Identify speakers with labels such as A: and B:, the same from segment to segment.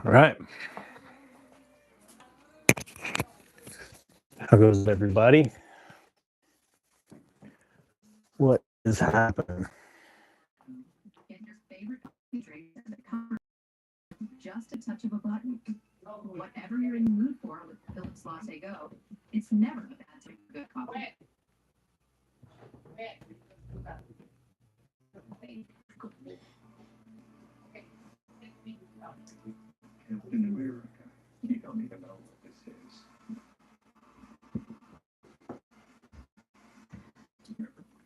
A: All right. How goes it, everybody? What is happening?
B: Get your favorite coffee drink and the cover just a touch of a button. Whatever you're in the mood for with Phillips Latte Go, it's never a bad time for good coffee.
C: In America, you don't even know what this is.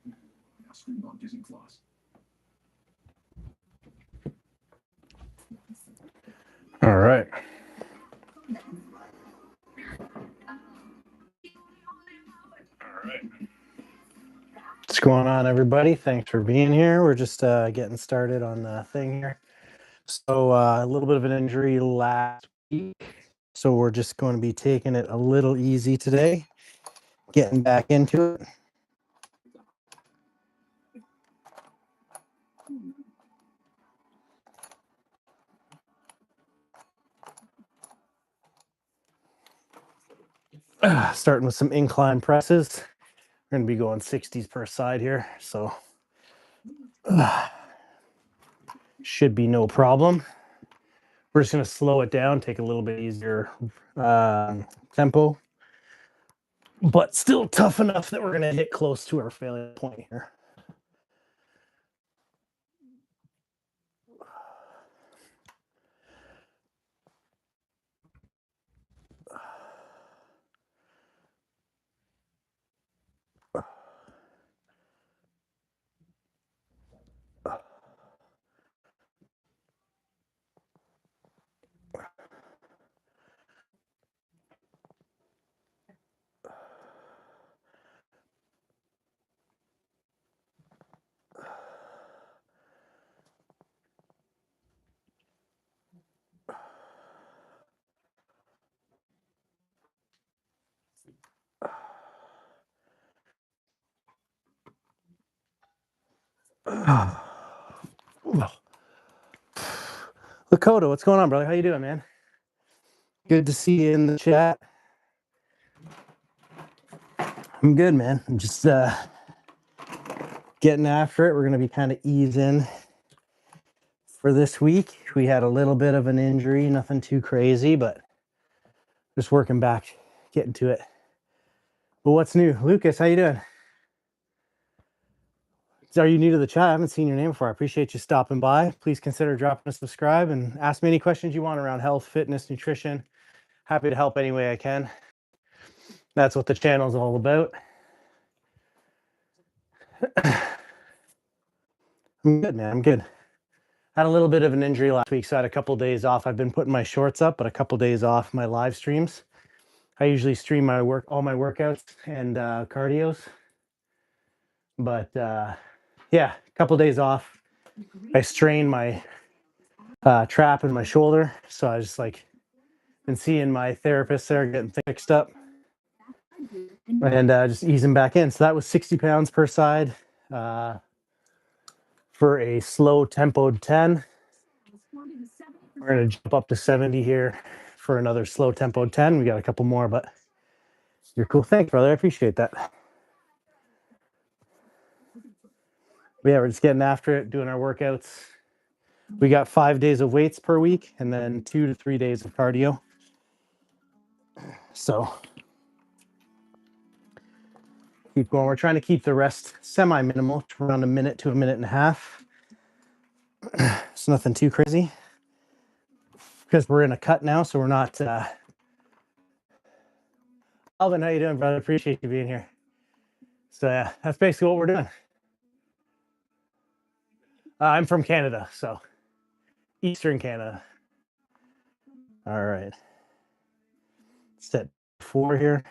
C: Now scream on using floss.
A: All right. What's going on, everybody? Thanks for being here. We're just getting started on the thing here. So a little bit of an injury last week. So we're just going to be taking it a little easy today, getting back into it. Starting with some incline presses. We're going to be going 60s per side here. So should be no problem. We're just going to slow it down, take a little bit easier tempo, but still tough enough that we're going to hit close to our failure point here. Lakota, what's going on, brother? How you doing, man? Good to see you in the chat. I'm good, man. I'm just getting after it. We're going to be kind of easing for this week. We had a little bit of an injury, nothing too crazy, but just working back, getting to it. But what's new? Lucas, how you doing? Are you new to the chat? I haven't seen your name before. I appreciate you stopping by. Please consider dropping a subscribe and ask me any questions you want around health, fitness, nutrition. Happy to help any way I can. That's what the channel is all about. I'm good, man. I'm good. Had a little bit of an injury last week, so I had a couple of days off. I've been putting my shorts up, but a couple of days off my live streams. I usually stream all my workouts and cardios. But yeah, a couple of days off. I strained my trap in my shoulder, so I just been seeing my therapist there, getting fixed up, and just easing back in. So that was 60 pounds per side for a slow tempoed 10. We're gonna jump up to 70 here for another slow tempoed 10. We got a couple more, but you're cool. Thanks, brother. I appreciate that. But yeah, we're just getting after it, doing our workouts. We got 5 days of weights per week and then 2 to 3 days of cardio. So keep going. We're trying to keep the rest semi-minimal, around a minute to a minute and a half. It's nothing too crazy because we're in a cut now, so we're not. Alvin, how you doing, brother? Appreciate you being here. So yeah, that's basically what we're doing. I'm from Canada, so Eastern Canada. All right. Set 4 here.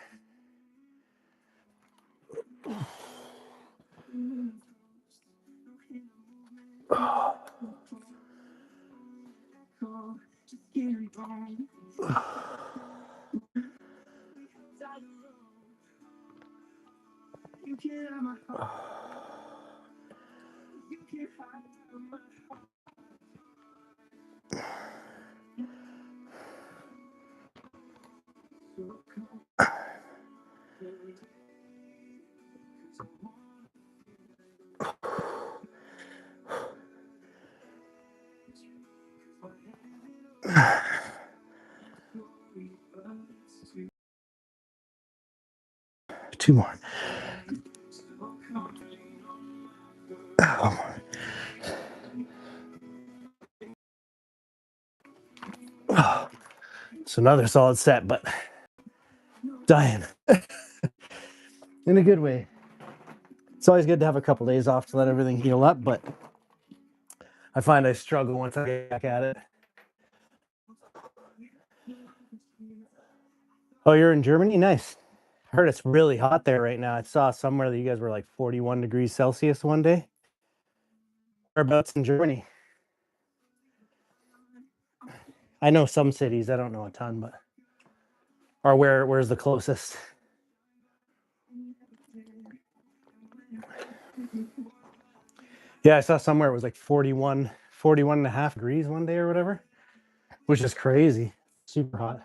A: Two more. Oh. Oh. It's another solid set, but dying. In a good way. It's always good to have a couple days off to let everything heal up, but I find I struggle once I get back at it. Oh, you're in Germany? Nice. I heard it's really hot there right now. I saw somewhere that you guys were like 41 degrees Celsius one day. Whereabouts in Germany? I know some cities. I don't know a ton, but or where's the closest? Yeah, I saw somewhere it was like 41 and a half degrees one day or whatever, which is crazy. Super hot.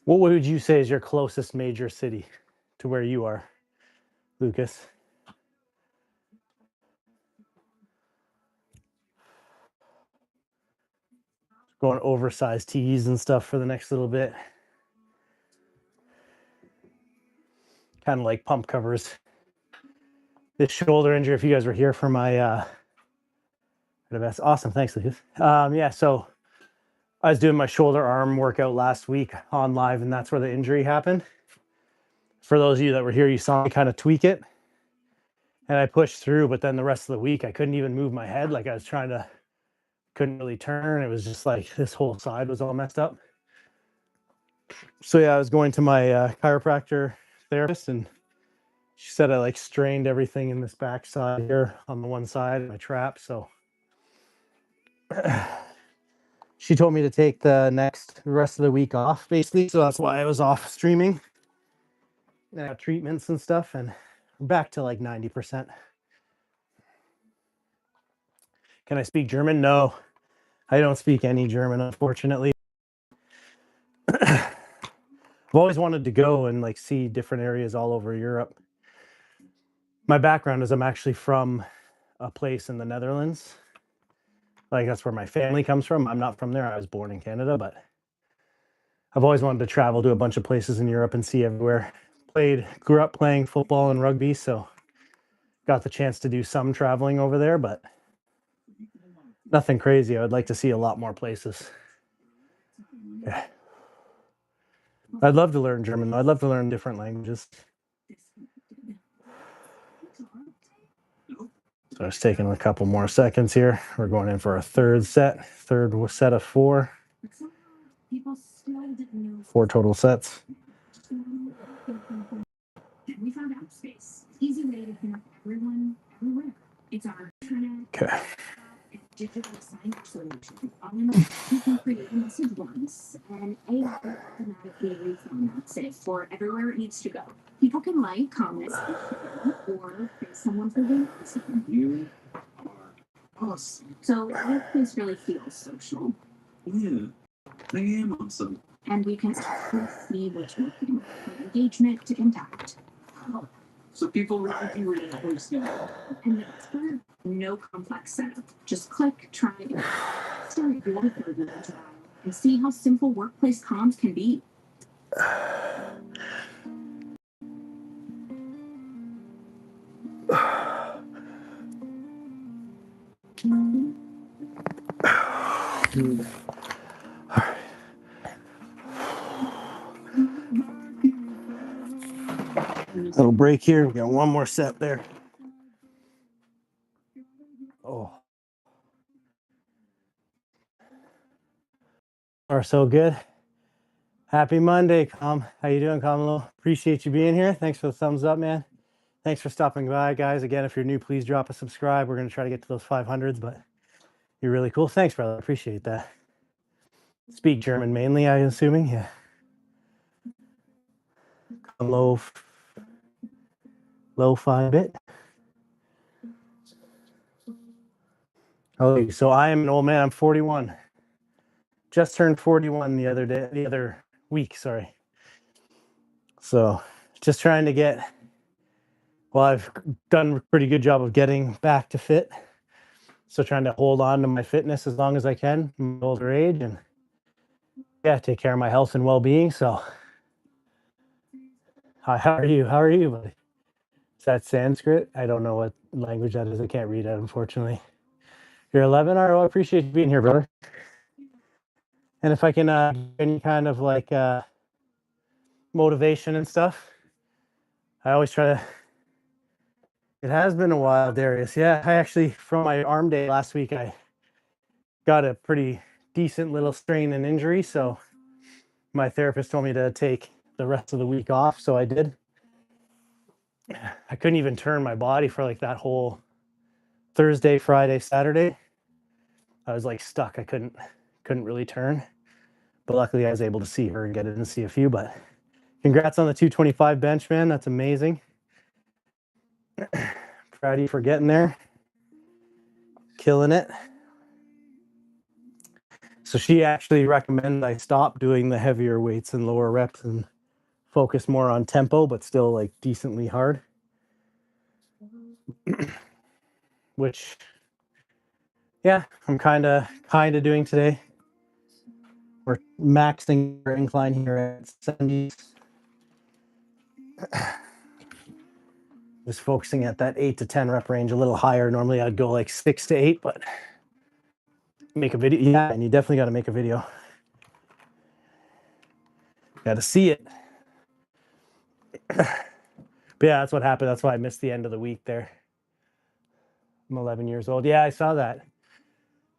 A: What would you say is your closest major city to where you are, Lucas? Going oversized tees and stuff for the next little bit. Kind of like pump covers. This shoulder injury, if you guys were here for my awesome, thanks, Lucas. Yeah, so I was doing my shoulder arm workout last week on live, and that's where the injury happened. For those of you that were here, you saw me kind of tweak it, and I pushed through, but then the rest of the week I couldn't even move my head. Like I was couldn't really turn. It was just like this whole side was all messed up. So yeah, I was going to my chiropractor therapist, and she said I like strained everything in this back side here on the one side of my trap. So she told me to take the rest of the week off, basically. So that's why I was off streaming. Treatments and stuff, and we're back to like 90%. Can I speak German? No, I don't speak any German, unfortunately. I've always wanted to go and like see different areas all over Europe. My background is I'm actually from a place in the Netherlands. Like that's where my family comes from. I'm not from there. I was born in Canada, but I've always wanted to travel to a bunch of places in Europe and see everywhere. Grew up playing football and rugby, so got the chance to do some traveling over there, but nothing crazy. I would like to see a lot more places. Yeah. I'd love to learn German, though. I'd love to learn different languages. So it's taking a couple more seconds here. We're going in for a third set of 4. 4 total sets.
B: We found out space. Easy way to connect everyone, everywhere. It's our internet.
A: Okay.
B: Digital signage solution. All in all, you can create message once and AI automatically reformats it for everywhere it needs to go. People can like, comment, or praise someone for doing something.
C: You are awesome.
B: So this place really feels social.
C: Yeah, I am awesome.
B: And we can see what's working from engagement to impact.
C: Oh, so people really do really understand.
B: And the best part, no complex setup. Just click, try, and start your 30-day trial and see how simple workplace comms can be.
A: Little break here. We got one more set there. Oh. Are so good. Happy Monday, Com. How you doing, Kamalo? Appreciate you being here. Thanks for the thumbs up, man. Thanks for stopping by, guys. Again, if you're new, please drop a subscribe. We're going to try to get to those 500s, but you're really cool. Thanks, brother. Appreciate that. Speak German mainly, I'm assuming. Yeah. Kamalo. lo-fi bit. Oh, so I am an old man. I'm 41. Just turned 41 the other week, sorry. So just trying to get, well, I've done a pretty good job of getting back to fit. So trying to hold on to my fitness as long as I can in my older age and yeah, take care of my health and well-being. So how are you? How are you, buddy? Is that Sanskrit? I don't know what language that is. I can't read it, unfortunately. You're 11? All right, well, I appreciate you being here, brother. And if I can any kind of like motivation and stuff, I always try to. It has been a while, Darius. Yeah, I actually, from my arm day last week, I got a pretty decent little strain and injury. So my therapist told me to take the rest of the week off. So I did. I couldn't even turn my body for like that whole Thursday, Friday, Saturday. I was like stuck. I couldn't really turn. But luckily I was able to see her and get in and see a few. But congrats on the 225 bench, man. That's amazing. Proud of you for getting there. Killing it. So she actually recommended I stop doing the heavier weights and lower reps and focus more on tempo, but still like decently hard. Which, yeah, I'm kind of doing today. We're maxing our incline here at 70s. Just focusing at that 8 to 10 rep range, a little higher. Normally I'd go like 6 to 8, but make a video. Yeah, and you definitely got to make a video. Got to see it. But yeah, that's what happened. That's why I missed the end of the week there. I'm 11 years old. Yeah, I saw that.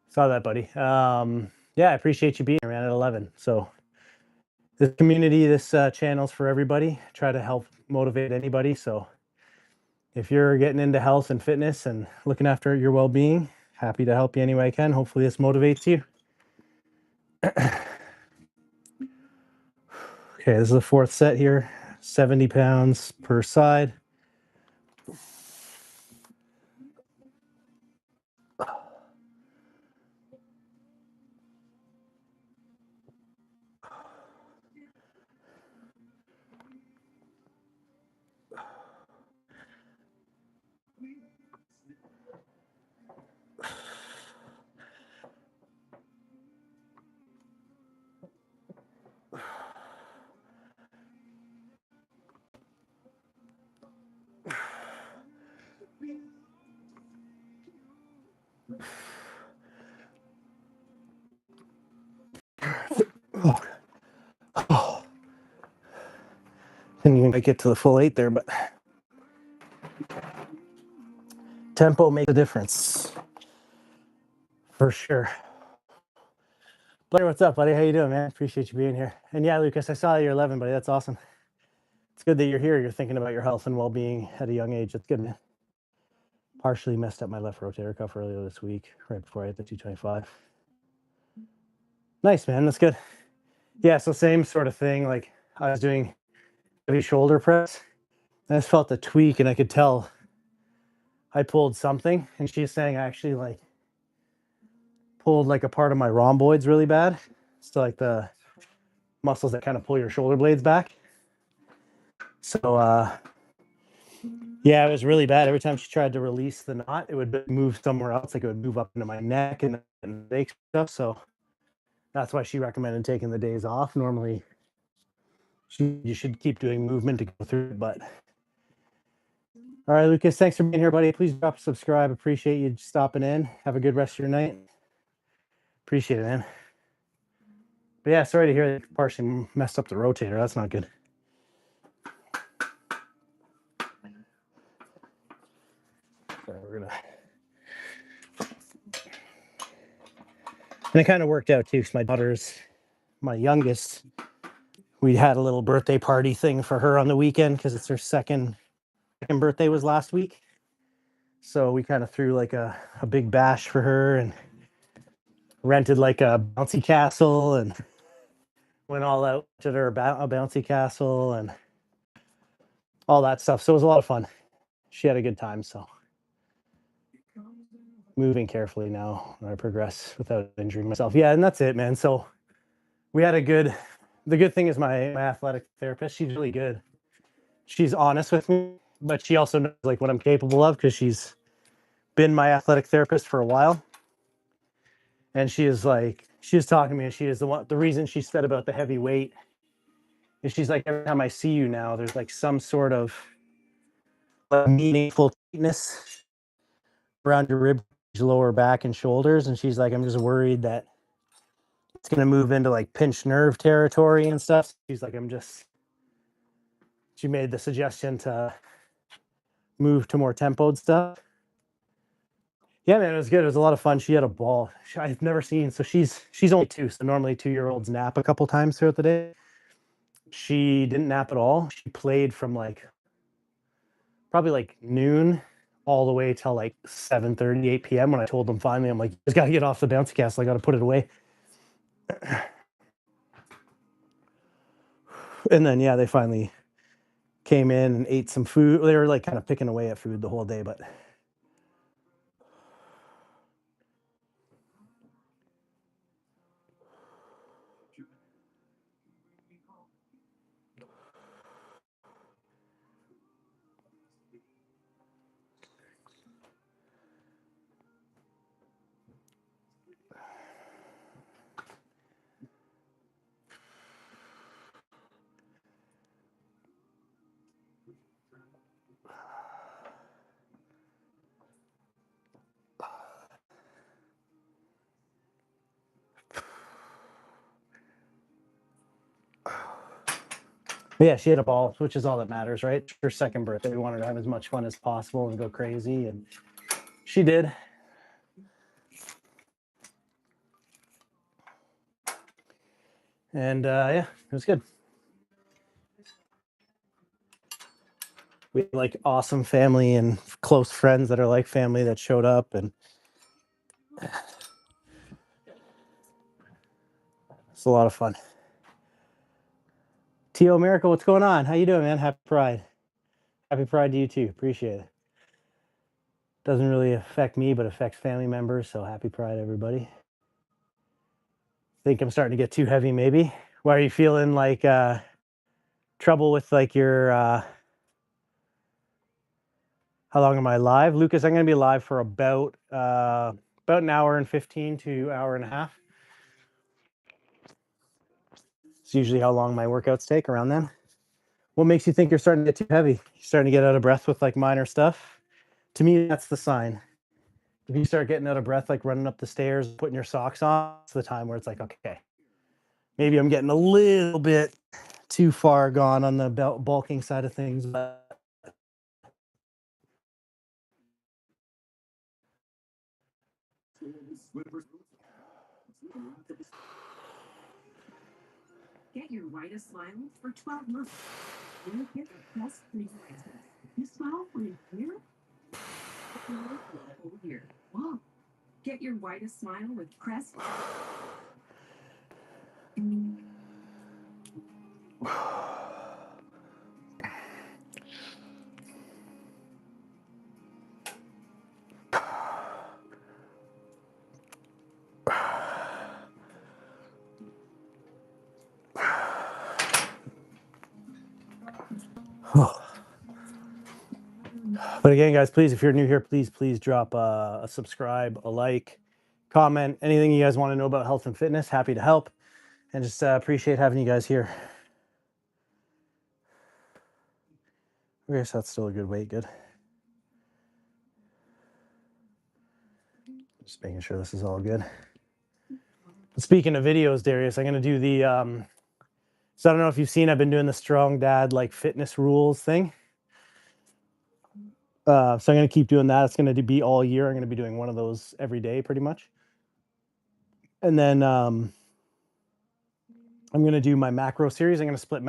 A: Saw that, buddy. Yeah, I appreciate you being here, man, at 11. So this community, this channel's for everybody. Try to help motivate anybody. So if you're getting into health and fitness and looking after your well-being, happy to help you any way I can. Hopefully this motivates you. Okay, this is the fourth set here. 70 pounds per side. Oh. Didn't even get to the full 8 there, but tempo makes a difference. For sure. Blair, what's up, buddy? How you doing, man? Appreciate you being here. And yeah, Lucas, I saw you're 11, buddy. That's awesome. It's good that you're here. You're thinking about your health and well-being at a young age. That's good, man. Partially messed up my left rotator cuff earlier this week, right before I hit the 225. Nice, man. That's good. Yeah, so same sort of thing. Like I was doing heavy shoulder press. I just felt the tweak and I could tell I pulled something. And she's saying I actually like pulled like a part of my rhomboids really bad. So like the muscles that kind of pull your shoulder blades back. So yeah, it was really bad. Every time she tried to release the knot, it would move somewhere else. Like it would move up into my neck and stuff. So that's why she recommended taking the days off. Normally, you should keep doing movement to go through it. But all right, Lucas, thanks for being here, buddy. Please drop a subscribe. Appreciate you stopping in. Have a good rest of your night. Appreciate it, man. But yeah, sorry to hear that you partially messed up the rotator. That's not good. Sorry, we're gonna. And it kind of worked out too, because my daughter's my youngest. We had a little birthday party thing for her on the weekend because it's her second birthday was last week. So we kind of threw like a big bash for her and rented like a bouncy castle and went all out to her a bouncy castle and all that stuff. So it was a lot of fun. she had a good time. So moving carefully now when I progress without injuring myself. Yeah, and that's it, man. So we had a good. The good thing is my athletic therapist. She's really good. She's honest with me, but she also knows like what I'm capable of because she's been my athletic therapist for a while. And she is like, she was talking to me, and she is the reason she said about the heavy weight is she's like, every time I see you now, there's like some sort of like meaningful tightness around your rib, lower back, and shoulders. And she's like, I'm just worried that it's gonna move into like pinched nerve territory and stuff. She's like, she made the suggestion to move to more tempoed stuff. Yeah, man, it was good. It was a lot of fun. She had a ball. I've never seen. So she's only 2. So normally 2-year-olds nap a couple times throughout the day. She didn't nap at all. She played from like probably like noon all the way till like 7:30, 8 p.m. When I told them finally, I'm like, you just gotta get off the bouncy castle. I gotta put it away. And then yeah, they finally came in and ate some food. They were like kind of picking away at food the whole day, but yeah, she had a ball, which is all that matters, right? Her second birthday, we wanted to have as much fun as possible and go crazy, and she did. And yeah, it was good. We had like awesome family and close friends that are like family that showed up, and it's a lot of fun. T.O. Miracle, what's going on? How you doing, man? Happy Pride. Happy Pride to you too. Appreciate it. Doesn't really affect me, but affects family members. So happy Pride, everybody. Think I'm starting to get too heavy, maybe. Why are you feeling like trouble with like your how long am I live? Lucas, I'm gonna be live for about an hour and 15 to hour and a half. It's usually how long my workouts take, around then. What makes you think you're starting to get too heavy? You're starting to get out of breath with like minor stuff? To me, that's the sign. If you start getting out of breath, like running up the stairs, putting your socks on, it's the time where it's like, okay, maybe I'm getting a little bit too far gone on the bulking side of things. But
B: Get your whitest smile for 12 months. You get the best things. You smile for a year? For a whole year. Wow. Get your whitest smile with Crest.
A: But again, guys, please, if you're new here, please drop a subscribe, a like, comment, anything you guys want to know about health and fitness. Happy to help, and just appreciate having you guys here. I guess that's still a good weight. Good. Just making sure this is all good. Speaking of videos, Darius, I'm going to do the, so I don't know if you've seen, I've been doing the Strong Dad like fitness rules thing. So I'm going to keep doing that. It's going to be all year. I'm going to be doing one of those every day pretty much. And then I'm going to do my macro series. I'm going to split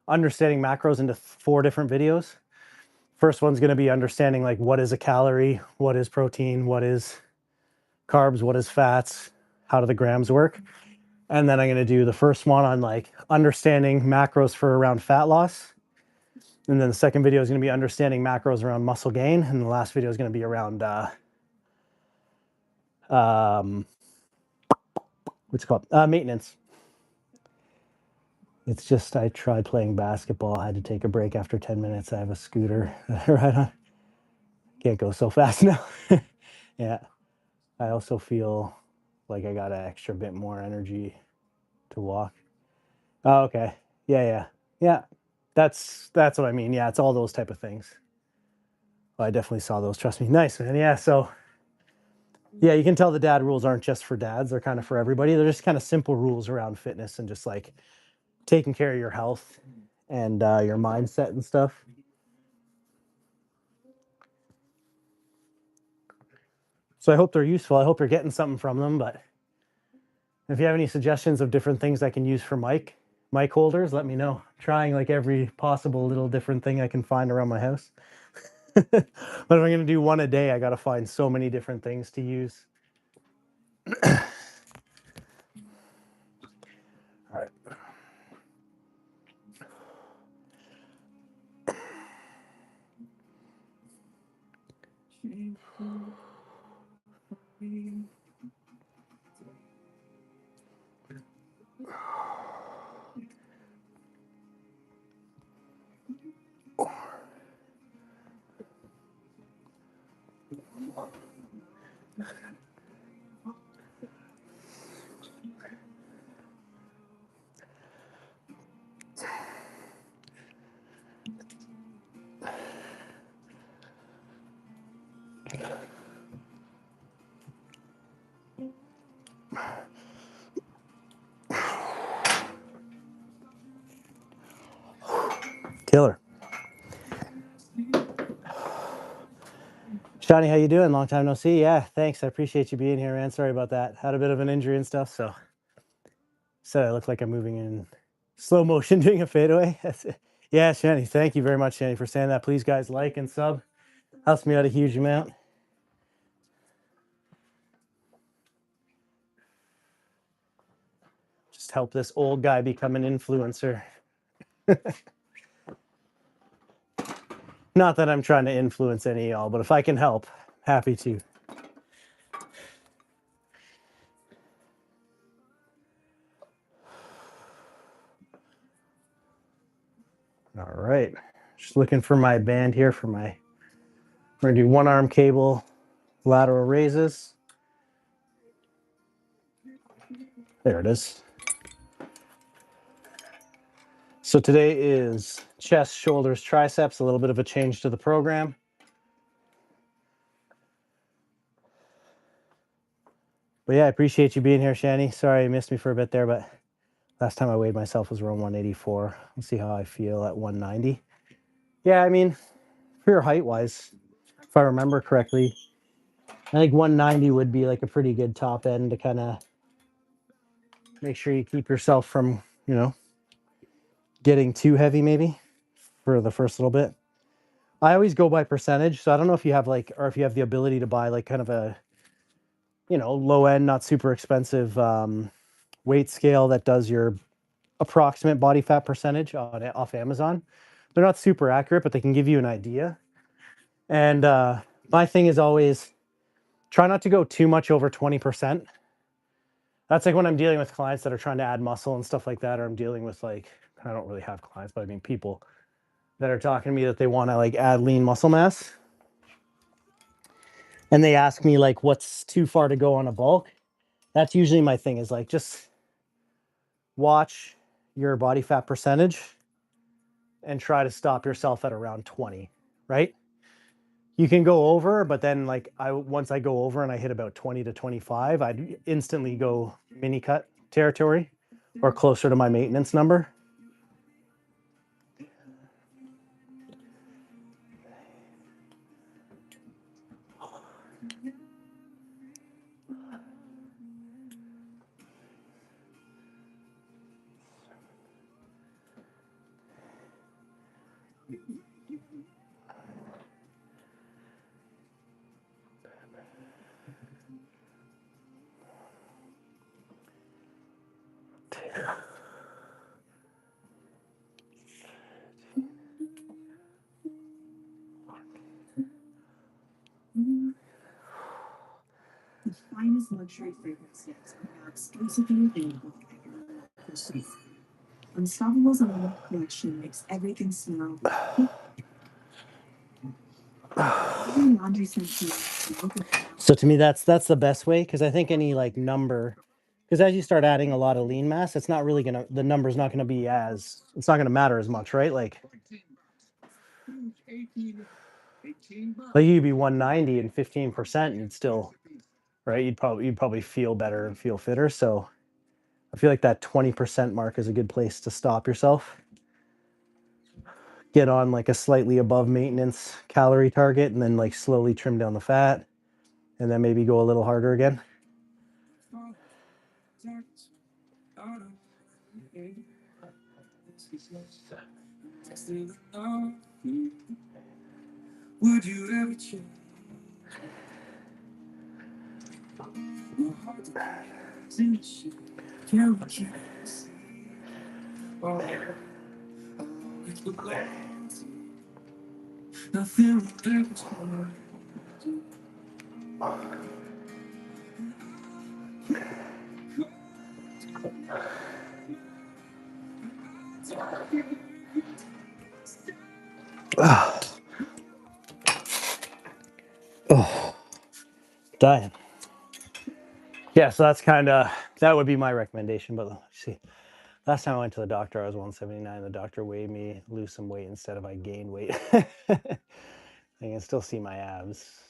A: understanding macros into 4 different videos. First one's going to be understanding like what is a calorie, what is protein, what is carbs, what is fats, how do the grams work. And then I'm going to do the first one on like understanding macros for around fat loss. And then the second video is going to be understanding macros around muscle gain. And the last video is going to be around, what's it called? Maintenance. It's just, I tried playing basketball. I had to take a break after 10 minutes. I have a scooter right on. Can't go so fast now. Yeah. I also feel like I got an extra bit more energy to walk. Oh, okay. Yeah. That's what I mean. Yeah, it's all those type of things. Well, I definitely saw those. Trust me. Nice, man. Yeah. So, yeah, you can tell the dad rules aren't just for dads. They're kind of for everybody. They're just kind of simple rules around fitness and just like taking care of your health and your mindset and stuff. So I hope they're useful. I hope you're getting something from them. But if you have any suggestions of different things I can use for mic holders, let me know. I'm trying like every possible little different thing I can find around my house. But if I'm going to do one a day, I got to find so many different things to use. All right. Killer. Johnny, how you doing? Long time no see. Yeah, thanks. I appreciate you being here, man. Sorry about that. Had a bit of an injury and stuff, so I look like I'm moving in slow motion doing a fadeaway. Yeah, Shani, thank you very much, Shani, for saying that. Please, guys, like and sub. Helps me out a huge amount. Just help this old guy become an influencer. Not that I'm trying to influence any of y'all, but if I can help, happy to. All right. Just looking for my band here for my, we're gonna do one arm cable, lateral raises. There it is. So today is chest, shoulders, triceps, a little bit of a change to the program. But yeah, I appreciate you being here, Shani. Sorry you missed me for a bit there, but last time I weighed myself was around 184. Let's see how I feel at 190. Yeah, I mean, for your height-wise, if I remember correctly, I think 190 would be like a pretty good top end to kind of make sure you keep yourself from, getting too heavy maybe for the first little bit. I always go by percentage. So I don't know if you have like, or if you have the ability to buy like kind of a, low end, not super expensive weight scale that does your approximate body fat percentage off Amazon. They're not super accurate, but they can give you an idea. And my thing is always try not to go too much over 20%. That's like when I'm dealing with clients that are trying to add muscle and stuff like that, or I'm dealing with like, I don't really have clients, but I mean people that are talking to me that they want to like add lean muscle mass. And they ask me like, what's too far to go on a bulk? That's usually my thing is like, just watch your body fat percentage and try to stop yourself at around 20, right? You can go over, but then like once I go over and I hit about 20 to 25, I'd instantly go mini cut territory or closer to my maintenance number.
B: The finest luxury fragrances are now exclusively available at your local store. Unstoppable's Unlimited collection makes everything smell. Every laundry scent here.
A: So to me, that's the best way, because I think any like number, because as you start adding a lot of lean mass, it's not really gonna, the number's not gonna be as, it's not gonna matter as much, right? Like you'd be 190 and 15%, and still, right? You'd probably feel better and feel fitter. So I feel like that 20% mark is a good place to stop yourself. Get on like a slightly above maintenance calorie target, and then like slowly trim down the fat, and then maybe go a little harder again. Would you ever change? Oh, dying. Yeah, so that's that would be my recommendation. But let's see, last time I went to the doctor, I was 179. The doctor weighed me, lose some weight instead of I gained weight. I can still see my abs.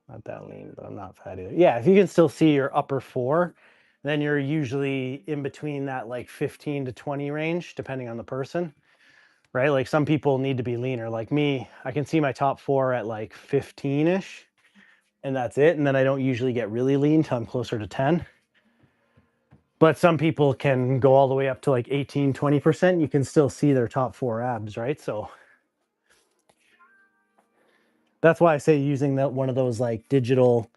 A: Not that lean, but I'm not fat either. Yeah, if you can still see your upper four, then you're usually in between that like 15 to 20 range, depending on the person, right? Like some people need to be leaner. Like me, I can see my top four at like 15-ish, and that's it. And then I don't usually get really lean till I'm closer to 10. But some people can go all the way up to like 18, 20%. You can still see their top four abs, right? So that's why I say using one of those like digital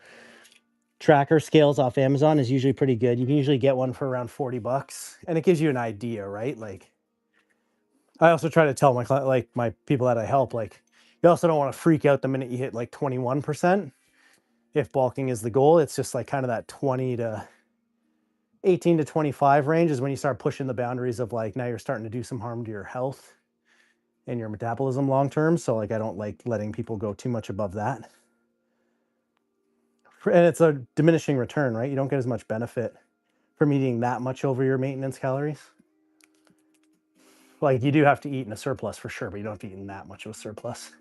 A: tracker scales off Amazon is usually pretty good. You can usually get one for around 40 bucks, and it gives you an idea, right? Like I also try to tell my people that I help, like you also don't want to freak out the minute you hit like 21%. If bulking is the goal, it's just like kind of that 20 to 18 to 25 range is when you start pushing the boundaries of like, now you're starting to do some harm to your health and your metabolism long term. So like I don't like letting people go too much above that. And it's a diminishing return, right? You don't get as much benefit from eating that much over your maintenance calories. Like you do have to eat in a surplus for sure, but you don't have to eat in that much of a surplus.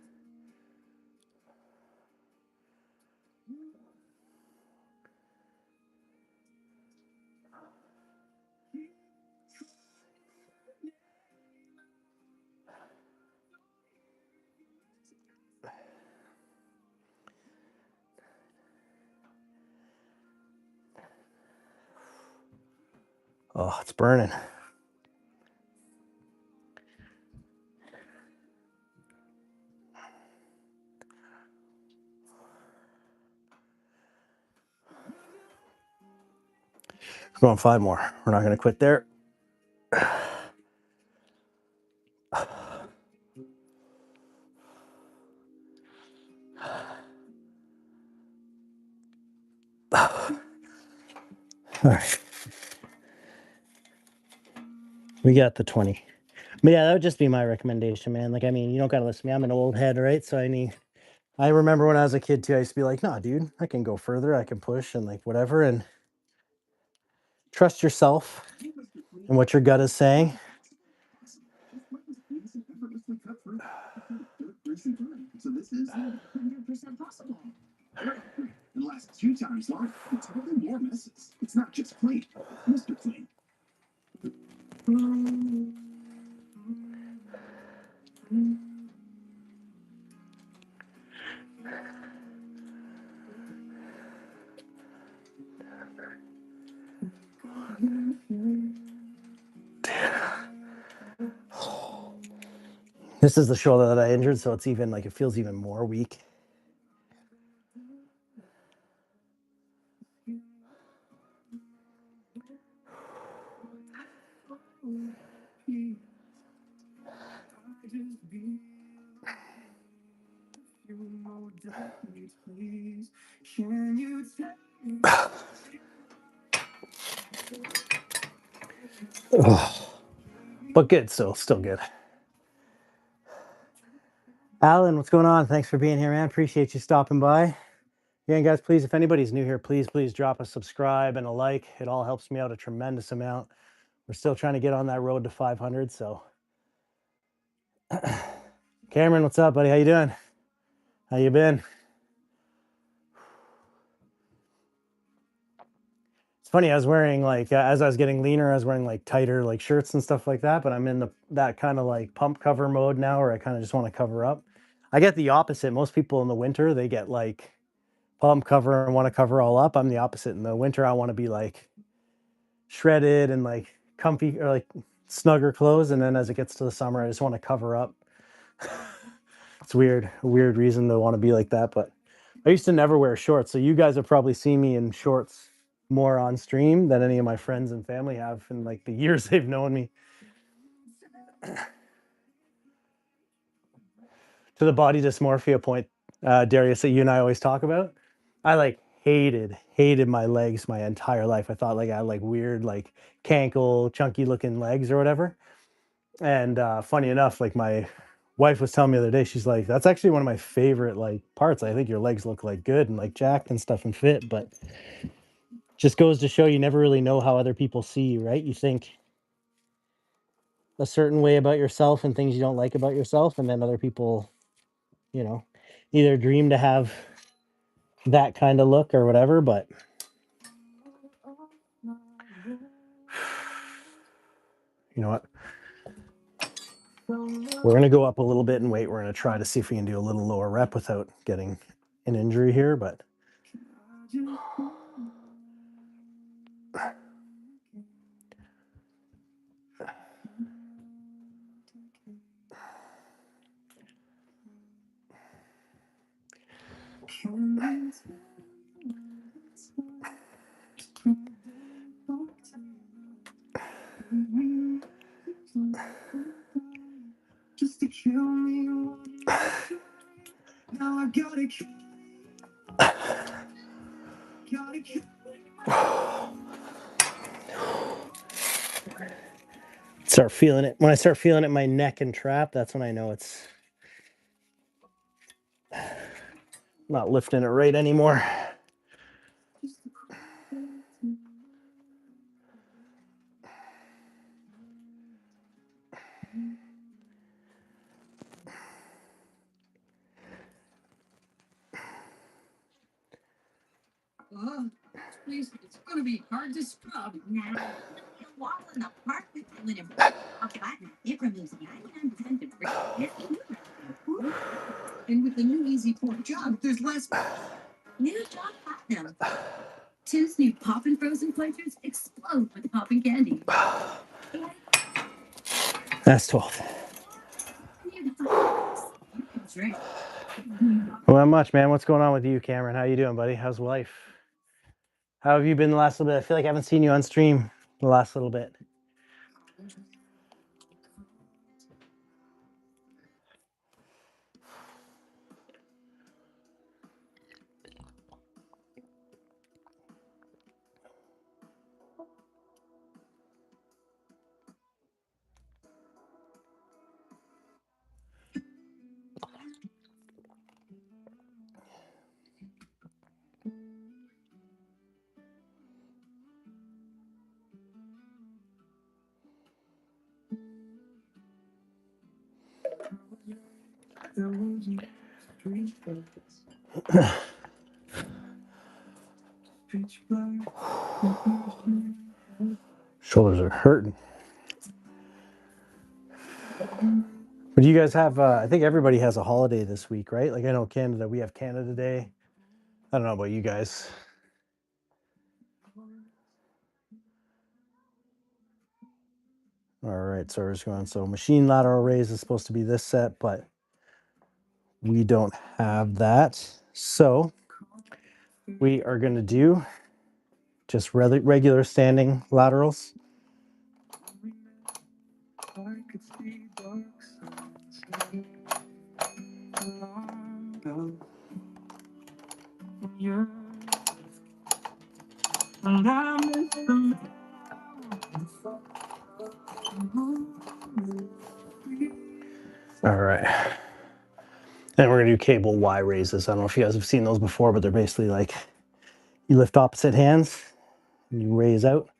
A: Oh, it's burning. We're going 5 more. We're not going to quit there. All right. We got the 20. But yeah, that would just be my recommendation, man. Like, I mean, you don't got to listen to me. I'm an old head, right? So I remember when I was a kid too, I used to be like, nah, dude, I can go further. I can push and like whatever. And trust yourself and what your gut is saying.
B: So this is 100% possible. And the last 2 times longer. It's even more messes. It's not just clean, it's Mr. Clean.
A: This is the shoulder that I injured, so it's even like it feels even more weak. But good, still good. Alan, what's going on? Thanks for being here, man. Appreciate you stopping by. Again, guys, please, if anybody's new here, please drop a subscribe and a like. It all helps me out a tremendous amount. We're still trying to get on that road to 500, so. Cameron, what's up, buddy? How you doing? How you been? It's funny, I was wearing like, as I was getting leaner, I was wearing like tighter like shirts and stuff like that, but I'm in that kind of like pump cover mode now where I kind of just want to cover up. I get the opposite. Most people in the winter, they get like pump cover and want to cover all up. I'm the opposite. In the winter, I want to be like shredded and like comfy or like snugger clothes. And then as it gets to the summer, I just want to cover up. It's weird, a weird reason to want to be like that. But I used to never wear shorts. So you guys have probably seen me in shorts more on stream than any of my friends and family have in like the years they've known me. To the body dysmorphia point, Darius, that you and I always talk about, I like hated my legs my entire life. I thought like I had like weird like cankle chunky looking legs or whatever. And funny enough, like my wife was telling me the other day, she's like, that's actually one of my favorite like parts. I think your legs look like good and like jacked and stuff and fit, but just goes to show you never really know how other people see you, right? You think a certain way about yourself and things you don't like about yourself, and then other people, you know, either dream to have that kind of look or whatever, but you know what? We're going to go up a little bit and wait. We're going to try to see if we can do a little lower rep without getting an injury here, but
B: Just to kill me now I gotta kill
A: start feeling it. When I start feeling it in my neck and trap, that's when I know it's not lifting it right anymore.
B: Please, it's gonna be hard to scrub. Nah, you walk in the park with you and a button. It removes 99% of grease. And with the new Easy Port jug, there's less. New Jug Platinum. Two's new poppin' frozen pleasures explode with poppin' candy.
A: That's 12.
B: You can drink.
A: Well, not much, man. What's going on with you, Cameron? How you doing, buddy? How's life? How have you been the last little bit? I feel like I haven't seen you on stream the last little bit. Shoulders are hurting. But you guys have, I think everybody has a holiday this week, right? Like I know Canada, we have Canada Day. I don't know about you guys. All right, so we're just going. So machine lateral raise is supposed to be this set, but we don't have that. So we are going to do just regular standing laterals. All right. Then we're gonna do cable Y raises. I don't know if you guys have seen those before, but they're basically like you lift opposite hands and you raise out.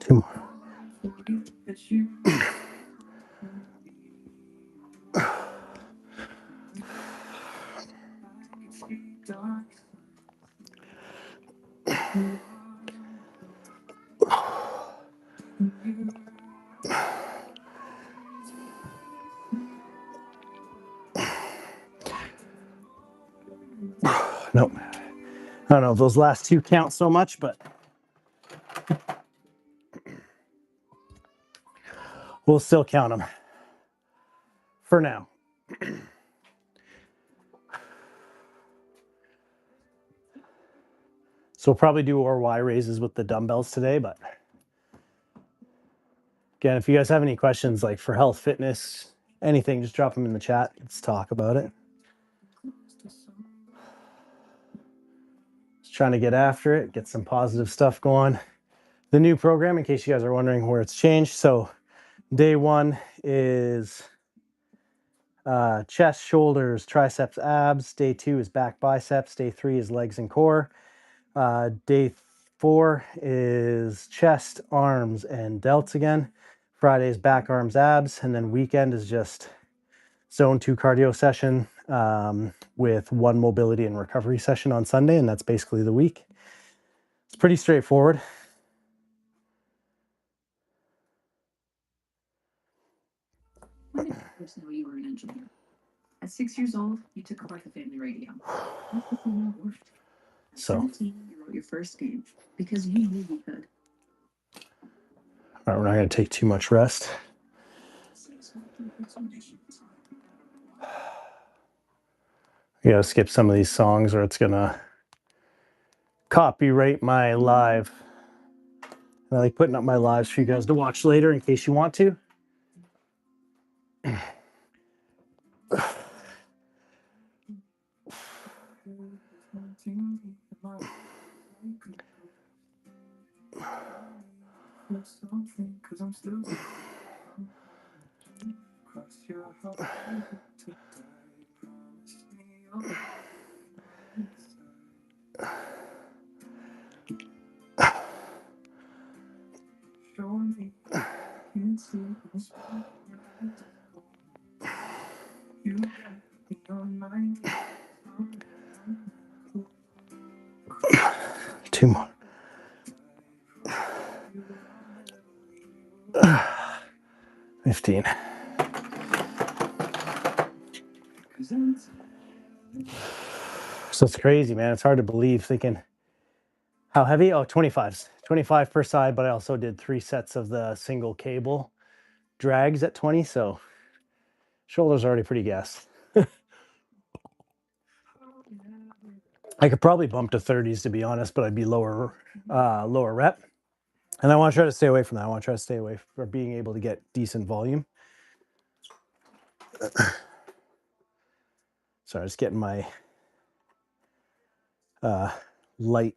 A: Two more. Nope. I don't know if those last two count so much, but we'll still count them for now. So we'll probably do our Y raises with the dumbbells today, but again, if you guys have any questions like for health, fitness, anything, just drop them in the chat. Let's talk about it. Just trying to get after it, get some positive stuff going. The new program, in case you guys are wondering where it's changed. So day one is chest, shoulders, triceps, abs. Day two is back, biceps. Day three is legs and core. Day 4 is chest, arms, and delts again. Friday is back, arms, abs. And then weekend is just zone 2 cardio session with one mobility and recovery session on Sunday. And that's basically the week. It's pretty straightforward.
B: When did you first know you were an engineer? At 6 years old, you took apart the family radio. That's before you worked. At
A: So,
B: 17, you wrote your first game because you knew you could.
A: all right, we're not going to take too much rest. You gotta skip some of these songs or it's gonna copyright my live. I like putting up my lives for you guys to watch later in case you want to. Two more. 15. So it's crazy, man. It's hard to believe thinking how heavy. Oh, 25s. 25 per side, but I also did 3 sets of the single cable drags at 20. So shoulders are already pretty gassed. I could probably bump to 30s to be honest, but I'd be lower rep. And I want to try to stay away from that. I want to try to stay away from being able to get decent volume. Sorry, just getting my light,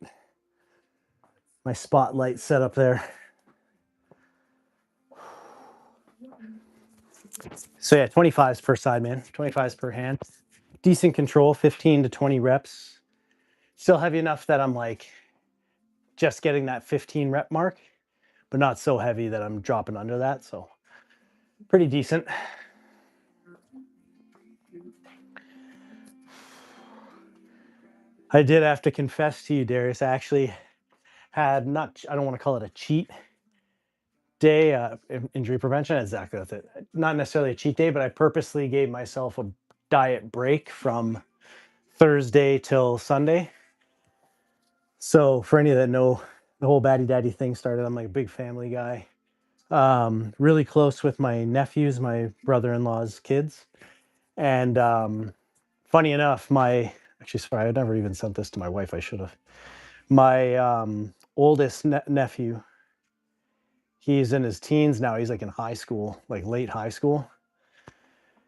A: my spotlight set up there. So yeah, 25s per side, man. 25s per hand. Decent control, 15 to 20 reps. Still heavy enough that I'm like just getting that 15 rep mark, but not so heavy that I'm dropping under that. So pretty decent. I did have to confess to you, Darius. I actually had not, I don't want to call it a cheat day, injury prevention. Exactly. That's it. Not necessarily a cheat day, but I purposely gave myself a diet break from Thursday till Sunday. So for any that know, the whole Baddie Daddy thing started. I'm like a big family guy. Really close with my nephews, my brother-in-law's kids. And funny enough, actually, sorry, I never even sent this to my wife. I should have. My oldest nephew, he's in his teens now. He's like in high school, like late high school.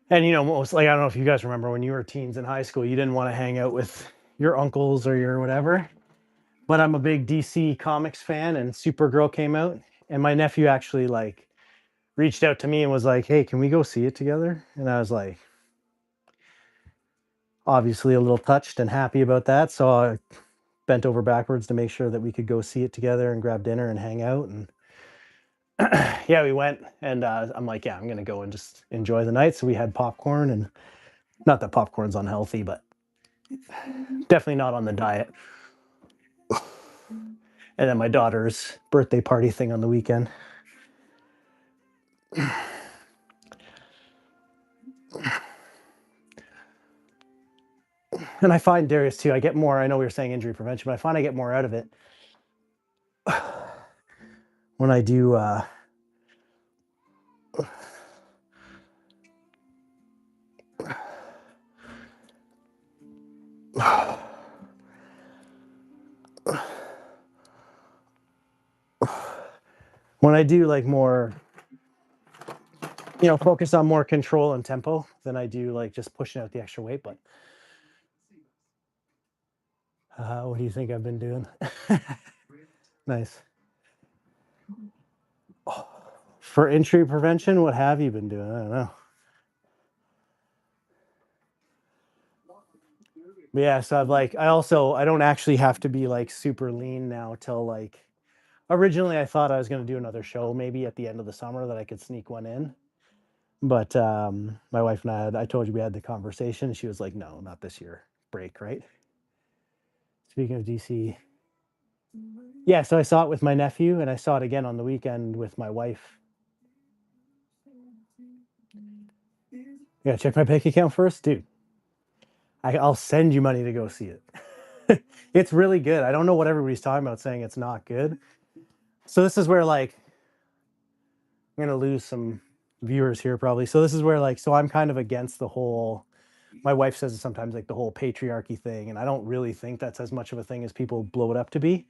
A: And, most like, I don't know if you guys remember when you were teens in high school, you didn't want to hang out with your uncles or your whatever. But I'm a big DC Comics fan, and Supergirl came out. And my nephew actually like reached out to me and was like, "Hey, can we go see it together?" And I was like, obviously a little touched and happy about that. So I bent over backwards to make sure that we could go see it together and grab dinner and hang out. And yeah, we went. And I'm like, yeah, I'm going to go and just enjoy the night. So we had popcorn, and not that popcorn's unhealthy, but definitely not on the diet. And then my daughter's birthday party thing on the weekend. And I find, Darius, too, I get more, I know we were saying injury prevention, but I find I get more out of it when I do like more, focus on more control and tempo than I do like just pushing out the extra weight. But what do you think I've been doing? Nice. For injury prevention, what have you been doing? I don't know. But yeah, so I don't actually have to be like super lean now till like, originally I thought I was going to do another show maybe at the end of the summer that I could sneak one in. But my wife and I told you we had the conversation. She was like, no, not this year. Break, right? Speaking of DC. Yeah, so I saw it with my nephew, and I saw it again on the weekend with my wife. Yeah, check my bank account first, dude. I'll send you money to go see it. It's really good. I don't know what everybody's talking about saying it's not good. So this is where like I'm gonna lose some viewers here probably. So this is where like, so I'm kind of against the whole, my wife says it sometimes, like the whole patriarchy thing, and I don't really think that's as much of a thing as people blow it up to be.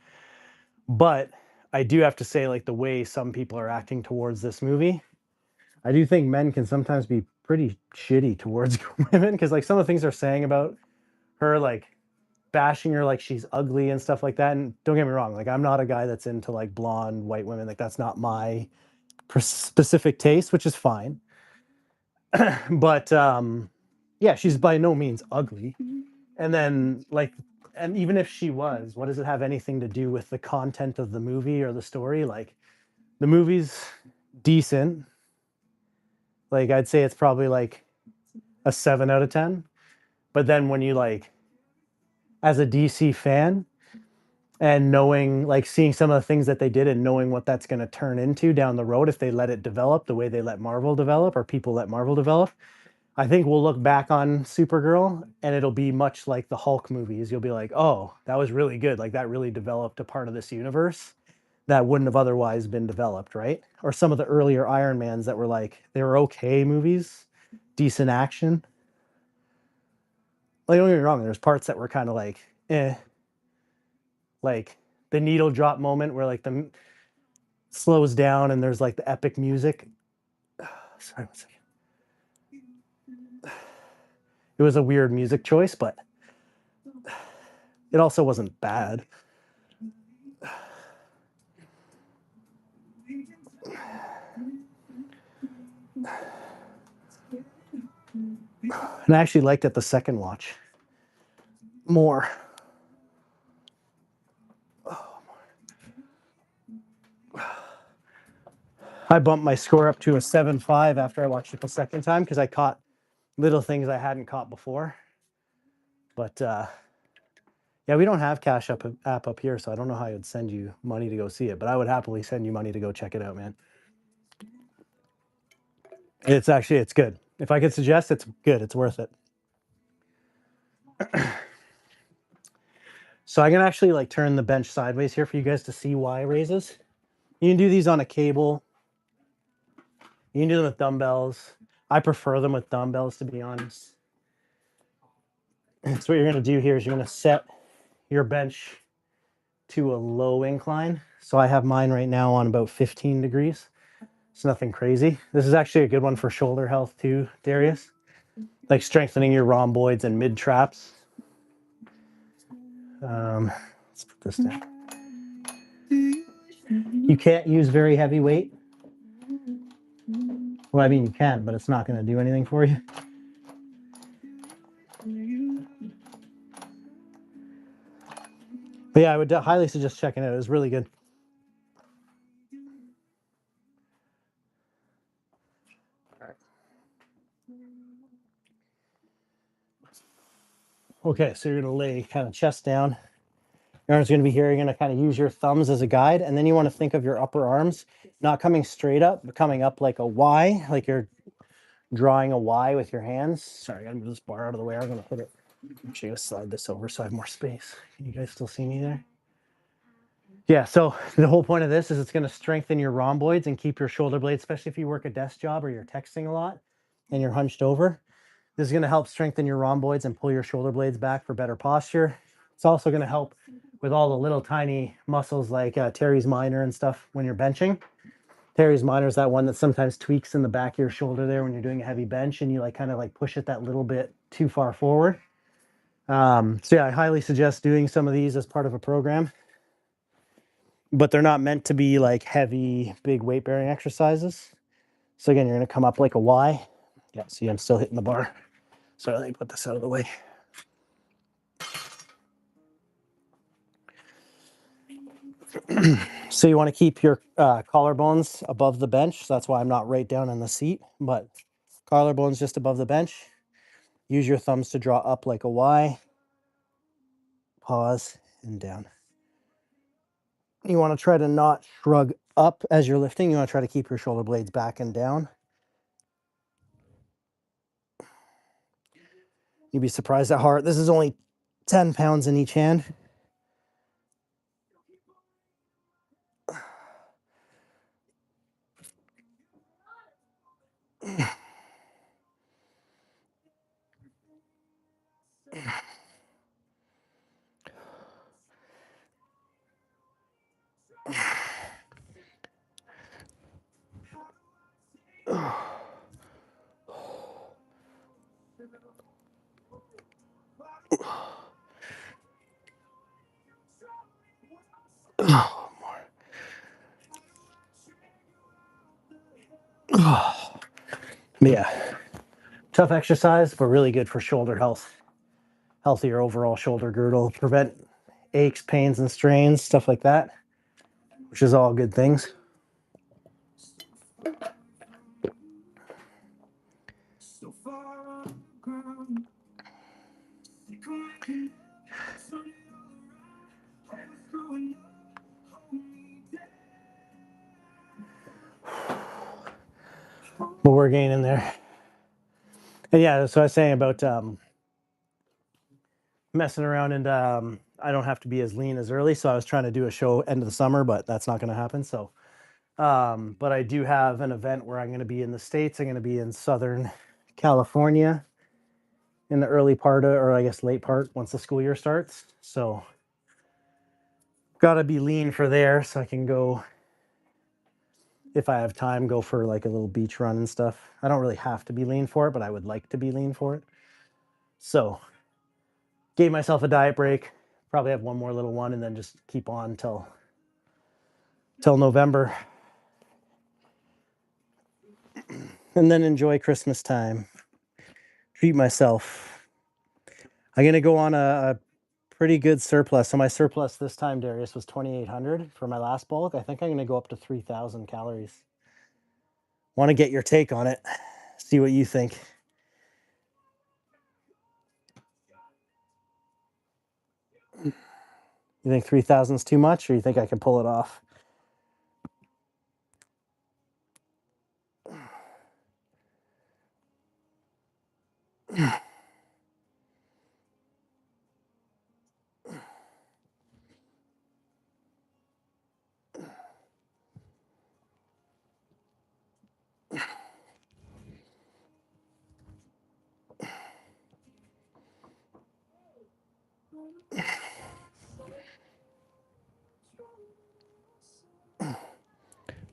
A: But I do have to say, like, the way some people are acting towards this movie, I do think men can sometimes be pretty shitty towards women, because like some of the things they're saying about her, like bashing her like she's ugly and stuff like that. And don't get me wrong, like I'm not a guy that's into like blonde white women, like that's not my specific taste, which is fine. But yeah, she's by no means ugly. And then like, and even if she was, what does it have anything to do with the content of the movie or the story? Like the movie's decent. Like I'd say it's probably like a 7 out of 10. But then when you like, as a DC fan, and knowing, like seeing some of the things that they did and knowing what that's going to turn into down the road if they let it develop the way they let Marvel develop, or people let Marvel develop, I think we'll look back on Supergirl and it'll be much like the Hulk movies. You'll be like, oh, that was really good. Like that really developed a part of this universe that wouldn't have otherwise been developed, right? Or some of the earlier Iron Mans that were like, they were okay movies, decent action. Like, don't get me wrong, there's parts that were kind of like, eh. Like the needle drop moment where like the slows down and there's like the epic music. Sorry, 1 second. It was a weird music choice, but it also wasn't bad. And I actually liked it the second watch more. I bumped my score up to a 7.5 after I watched it the second time because I caught little things I hadn't caught before. But Yeah, we don't have Cash app up here, so I don't know how I would send you money to go see it, but I would happily send you money to go check it out, man. It's good. If I could suggest, it's good. It's worth it. So I can actually like turn the bench sideways here for you guys to see Y raises. You can do these on a cable. You can do them with dumbbells. I prefer them with dumbbells, to be honest. So what you're going to do here is you're going to set your bench to a low incline. So I have mine right now on about 15 degrees. It's nothing crazy. This is actually a good one for shoulder health too, Darius. Like strengthening your rhomboids and mid traps. Let's put this down. You can't use very heavy weight. Well, I mean, you can, but it's not going to do anything for you. But yeah, I would highly suggest checking it out. It was really good. All right. Okay, so you're going to lay kind of chest down. Your arms are going to be here. You're going to kind of use your thumbs as a guide. And then you want to think of your upper arms not coming straight up, but coming up like a Y, like you're drawing a Y with your hands. Sorry, I got to move this bar out of the way. I'm going to put it. Actually, I'm going to slide this over so I have more space. Can you guys still see me there? Yeah, so the whole point of this is it's going to strengthen your rhomboids and keep your shoulder blades, especially if you work a desk job or you're texting a lot and you're hunched over. This is going to help strengthen your rhomboids and pull your shoulder blades back for better posture. It's also going to help with all the little tiny muscles like teres minor and stuff when you're benching. Teres minor is that one that sometimes tweaks in the back of your shoulder there when you're doing a heavy bench and you like kind of like push it that little bit too far forward. So yeah, I highly suggest doing some of these as part of a program. But they're not meant to be like heavy, big weight bearing exercises. So again, you're going to come up like a Y. Yeah, see, I'm still hitting the bar. So let me put this out of the way. So you want to keep your collarbones above the bench. So that's why I'm not right down in the seat, but collarbones just above the bench. Use your thumbs to draw up like a Y. Pause and down. You want to try to not shrug up as you're lifting. You want to try to keep your shoulder blades back and down. You'd be surprised how hard. This is only 10 pounds in each hand. Yeah, tough exercise, but really good for shoulder health. Healthier overall shoulder girdle, prevent aches, pains, and strains, stuff like that, which is all good things. But we're getting in there. And yeah, so I was saying about messing around, and I don't have to be as lean as early. So I was trying to do a show end of the summer, but that's not going to happen. So, but I do have an event where I'm going to be in the States. I'm going to be in Southern California in the early part of, or I guess late part once the school year starts. So got to be lean for there so I can go, if I have time, go for like a little beach run and stuff. I don't really have to be lean for it, but I would like to be lean for it. So gave myself a diet break, probably have one more little one and then just keep on till November. And then enjoy Christmas time. Treat myself. I'm going to go on a pretty good surplus. So my surplus this time, Darius, was 2,800 for my last bulk. I think I'm going to go up to 3,000 calories. Want to get your take on it. See what you think. You think 3,000 is too much, or you think I can pull it off?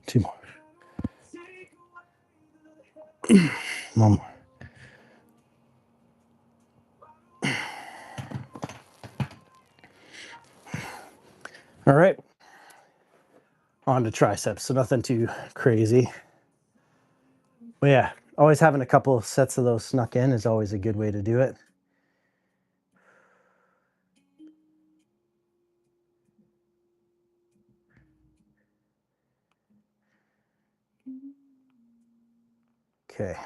A: Two more. One more. All right. On to triceps. So nothing too crazy. But yeah, always having a couple of sets of those snuck in is always a good way to do it. Okay.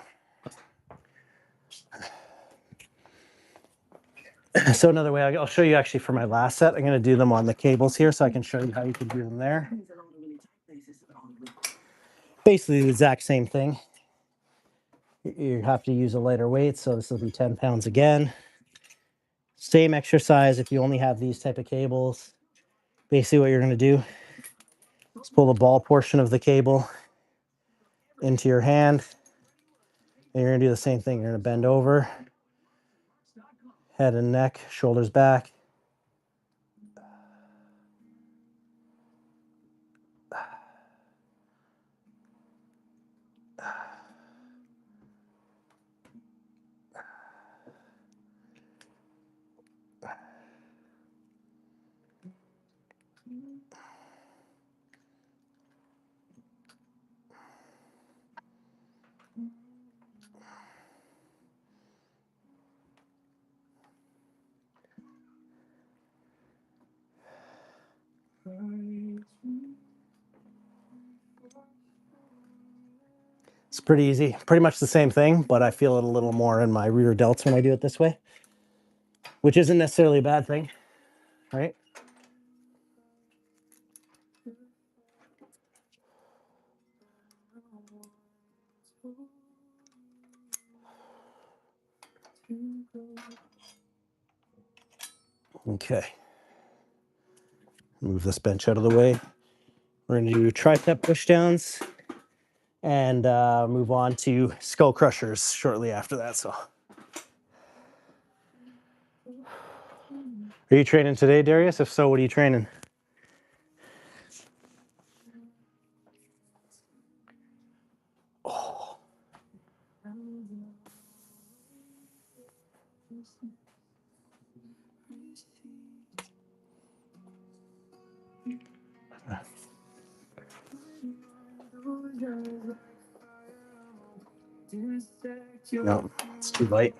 A: So another way, I'll show you actually for my last set. I'm going to do them on the cables here so I can show you how you can do them there. Basically the exact same thing. You have to use a lighter weight, so this will be 10 pounds again. Same exercise if you only have these type of cables. Basically what you're going to do is pull the ball portion of the cable into your hand. And you're going to do the same thing. You're going to bend over, head and neck, shoulders back. It's pretty easy, pretty much the same thing, but I feel it a little more in my rear delts when I do it this way, which isn't necessarily a bad thing, right? Okay. Move this bench out of the way. We're going to do tricep pushdowns and move on to skull crushers shortly after that. So, are you training today, Darius? If so, what are you training? Oh. No, it's too light.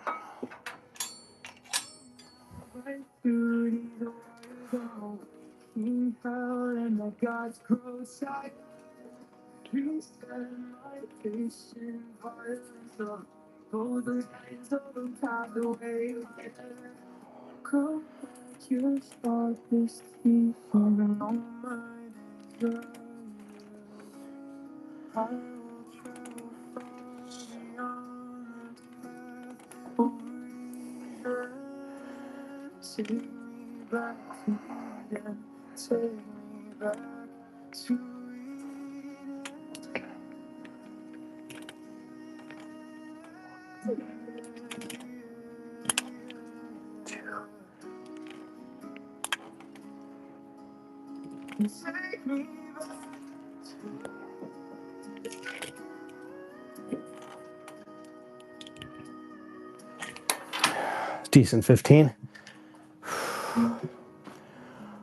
A: Decent 15.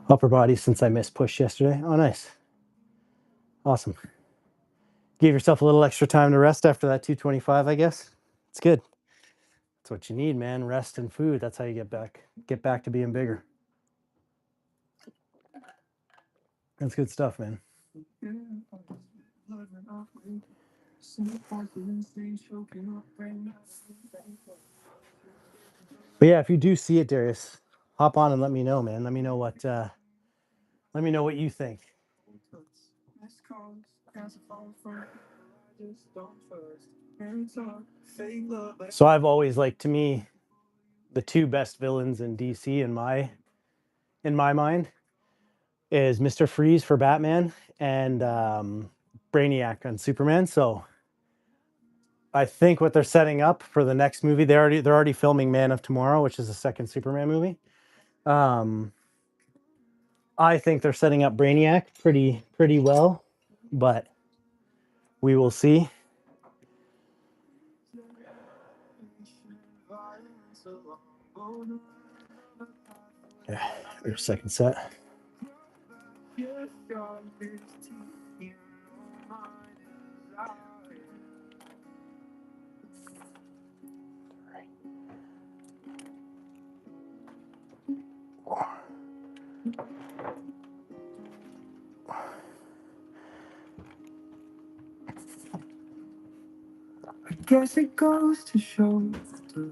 A: Upper body since I missed push yesterday. Oh, nice. Awesome. Give yourself a little extra time to rest after that 225, I guess. It's good. That's what you need, man. Rest and food. That's how you get back to being bigger. That's good stuff, man. But yeah, if you do see it, Darius, hop on and let me know, man. Let me know what you think. So I've always liked, to me, the two best villains in DC in my mind is Mr. Freeze for Batman and Brainiac on Superman. So I think what they're setting up for the next movie, they're already filming Man of Tomorrow, which is the second Superman movie. I think they're setting up Brainiac pretty well, but we will see. Yeah, there's second set.
D: I guess it goes to show that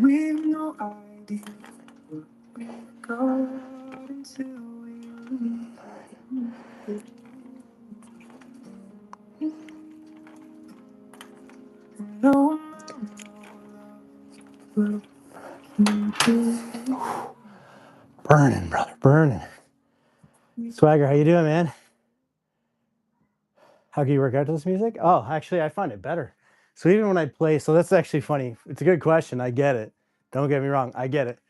D: we've no idea what we got until we lose it. No amount
A: Burning, brother, burning. Swagger, how you doing, man? How can you work out to this music? Oh, actually, I find it better. So even when I play, so that's actually funny. It's a good question. I get it. Don't get me wrong. I get it.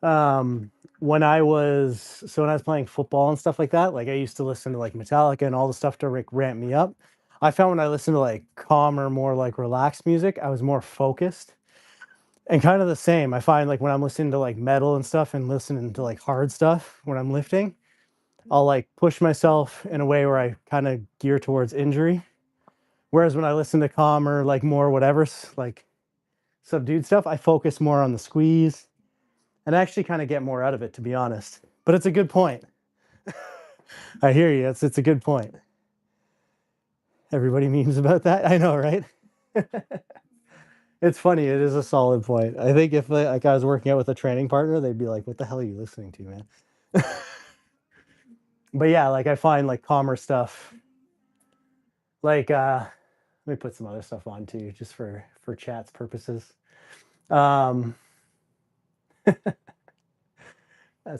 A: When I was playing football and stuff like that, like I used to listen to like Metallica and all the stuff to like ramp me up. I found when I listened to like calmer, more like relaxed music, I was more focused. And kind of the same. I find like when I'm listening to like metal and stuff and listening to like hard stuff when I'm lifting, I'll like push myself in a way where I kind of gear towards injury. Whereas when I listen to calmer, like more whatever, like subdued stuff, I focus more on the squeeze and actually kind of get more out of it, to be honest. But it's a good point. I hear you. It's a good point. Everybody memes about that. I know, right? It's funny. It is a solid point. I think if like I was working out with a training partner, they'd be like, "What the hell are you listening to, man?" But yeah, like I find like calmer stuff. Like let me put some other stuff on too, just for chat's purposes. That's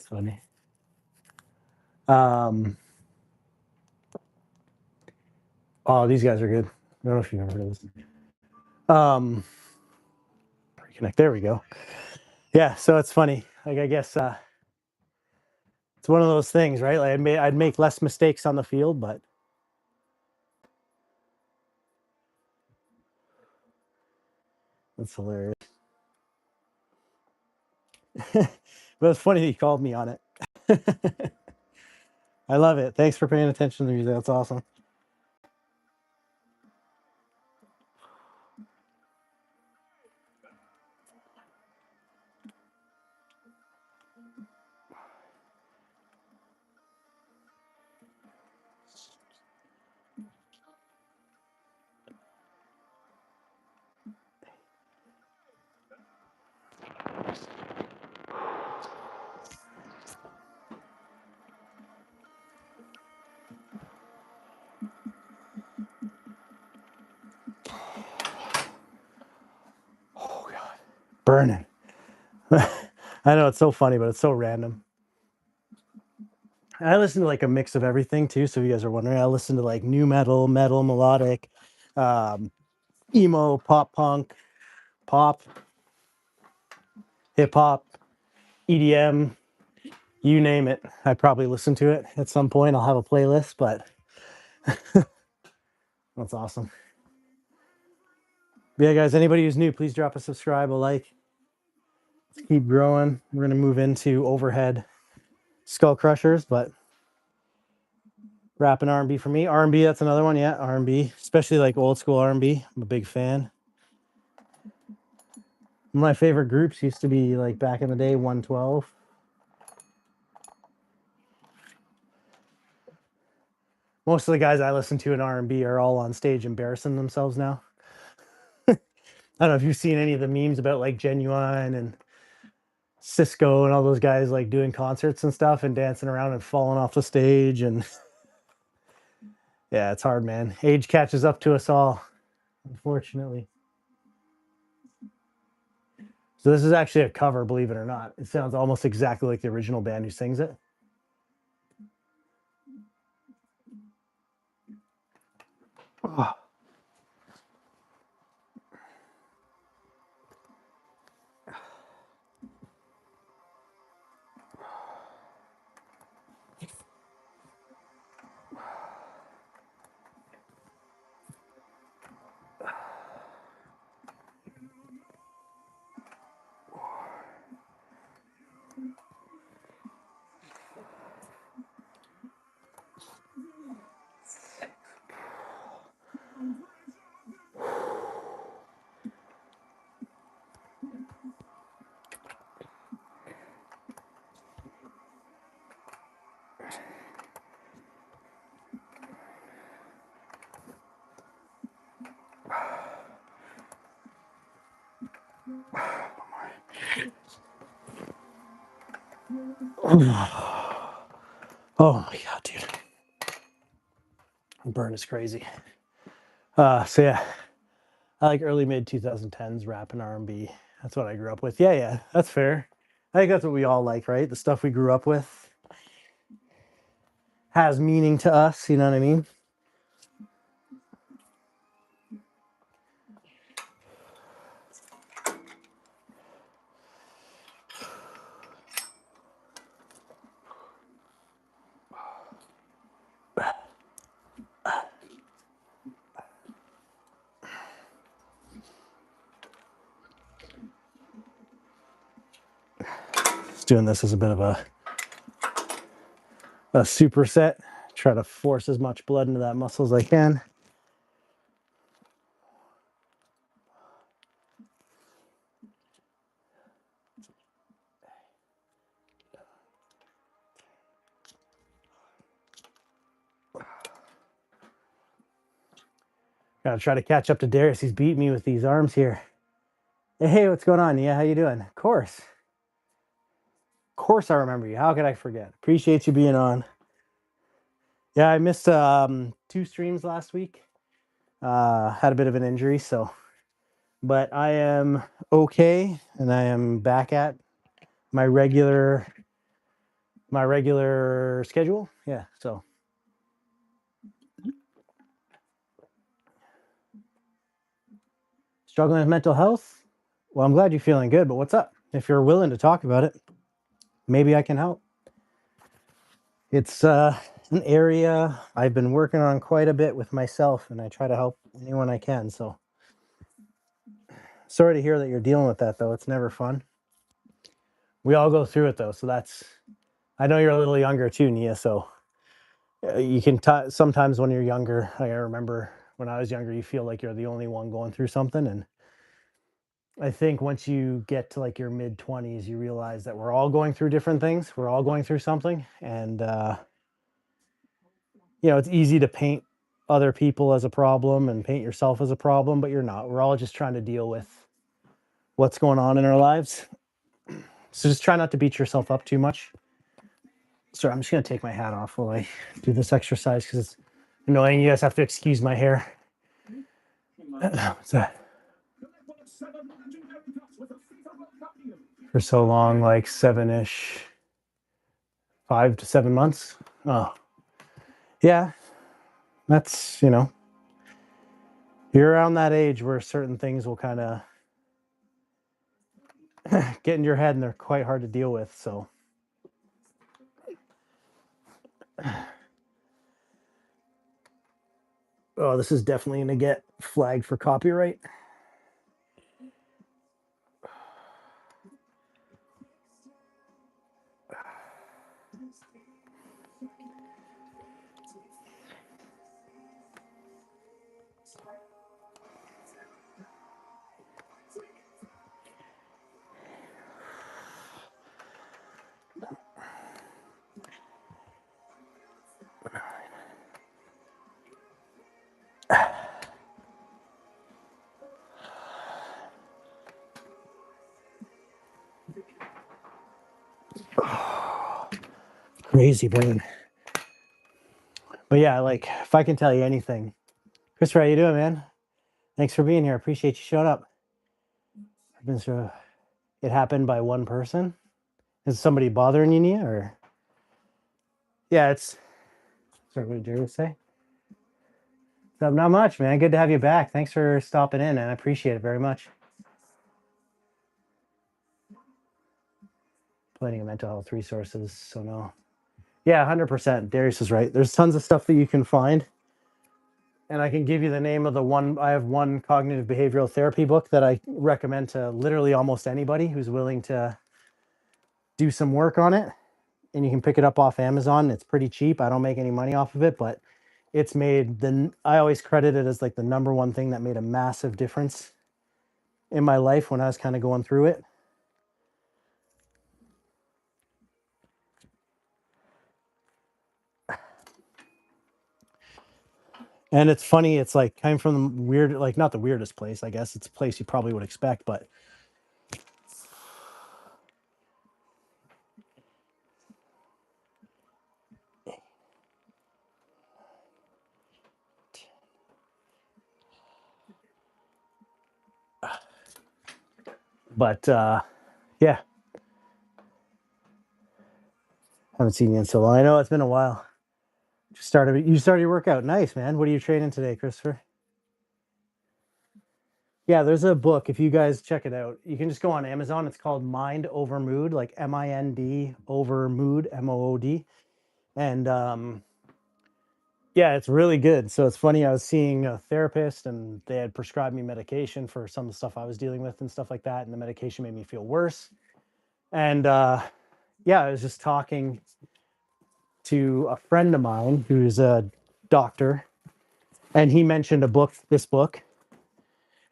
A: funny. Oh, these guys are good. I don't know if you've ever heard of this. Reconnect. There we go. Yeah, so it's funny. Like I guess it's one of those things, right? Like I'd make less mistakes on the field, but that's hilarious. But it's funny that you called me on it. I love it. Thanks for paying attention to the music. That's awesome. Oh God, burning. I know it's so funny, but it's so random. I listen to like a mix of everything too. So if you guys are wondering, I listen to like new metal, metal, melodic, emo, pop punk, pop, hip hop, EDM, you name it. I probably listen to it at some point. I'll have a playlist, but that's awesome. But yeah, guys, anybody who's new, please drop a subscribe, a like. Let's keep growing. We're gonna move into overhead skull crushers, but rap and R&B for me. R&B, that's another one. Yeah, R&B, especially like old school R&B. I'm a big fan. My favorite groups used to be like back in the day, 112. Most of the guys I listen to in R&B are all on stage embarrassing themselves now. I don't know if you've seen any of the memes about like Genuine and Cisco and all those guys like doing concerts and stuff and dancing around and falling off the stage. And yeah, it's hard, man. Age catches up to us all, unfortunately. So this is actually a cover, believe it or not. It sounds almost exactly like the original band who sings it. Oh. Oh my god, dude. Burn is crazy. So yeah, I like early mid 2010s rap and R&B. That's what I grew up with. Yeah, that's fair. I think that's what we all like, right? The stuff we grew up with has meaning to us, you know what I mean? Just doing this as a bit of a superset. Try to force as much blood into that muscle as I can. Gotta try to catch up to Darius. He's beating me with these arms here. Hey, what's going on? Yeah, how you doing? Of course. Of course I remember you. How could I forget? Appreciate you being on. Yeah, I missed 2 streams last week. Had a bit of an injury, so but I am okay and I am back at my regular schedule. Yeah, so struggling with mental health. Well, I'm glad you're feeling good, but what's up? If you're willing to talk about it, maybe I can help. It's an area I've been working on quite a bit with myself, and I try to help anyone I can. So sorry to hear that you're dealing with that, though. It's never fun. We all go through it, though. So that's, I know you're a little younger too, Nia. So you can sometimes when you're younger, I remember when I was younger, you feel like you're the only one going through something. And I think once you get to like your mid 20s, you realize that we're all going through different things. We're all going through something. And, it's easy to paint other people as a problem and paint yourself as a problem, but you're not. We're all just trying to deal with what's going on in our lives. So just try not to beat yourself up too much. Sorry, I'm just going to take my hat off while I do this exercise because it's annoying. You guys have to excuse my hair. What's that? For so long, like 7-ish, 5 to 7 months. Oh, yeah. That's, you're around that age where certain things will kind of get in your head and they're quite hard to deal with. So, oh, this is definitely going to get flagged for copyright. Crazy brain. But yeah, like if I can tell you anything, Christopher, how you doing, man? Thanks for being here. Appreciate you showing up. I've been through. It happened by one person. Is somebody bothering you, Nia, or? Yeah, it's. Sorry, what did Jerry say? So, not much, man. Good to have you back. Thanks for stopping in, and I appreciate it very much. Plenty of mental health resources, so no. Yeah, 100%. Darius is right. There's tons of stuff that you can find. And I can give you the name of the one. I have one cognitive behavioral therapy book that I recommend to literally almost anybody who's willing to do some work on it. And you can pick it up off Amazon. It's pretty cheap. I don't make any money off of it, but it's made I always credit it as like the number one thing that made a massive difference in my life when I was kind of going through it. And it's funny, it's like came from the weird, like not the weirdest place, I guess. It's a place you probably would expect, but yeah, haven't seen you in so long. I know it's been a while. You started your workout. Nice, man. What are you training today, Christopher? Yeah, there's a book. If you guys check it out, you can just go on Amazon. It's called Mind Over Mood, like MIND over Mood, MOOD. And yeah, it's really good. So it's funny. I was seeing a therapist and they had prescribed me medication for some of the stuff I was dealing with and stuff like that. And the medication made me feel worse. And yeah, I was just talking to a friend of mine who's a doctor, and he mentioned this book.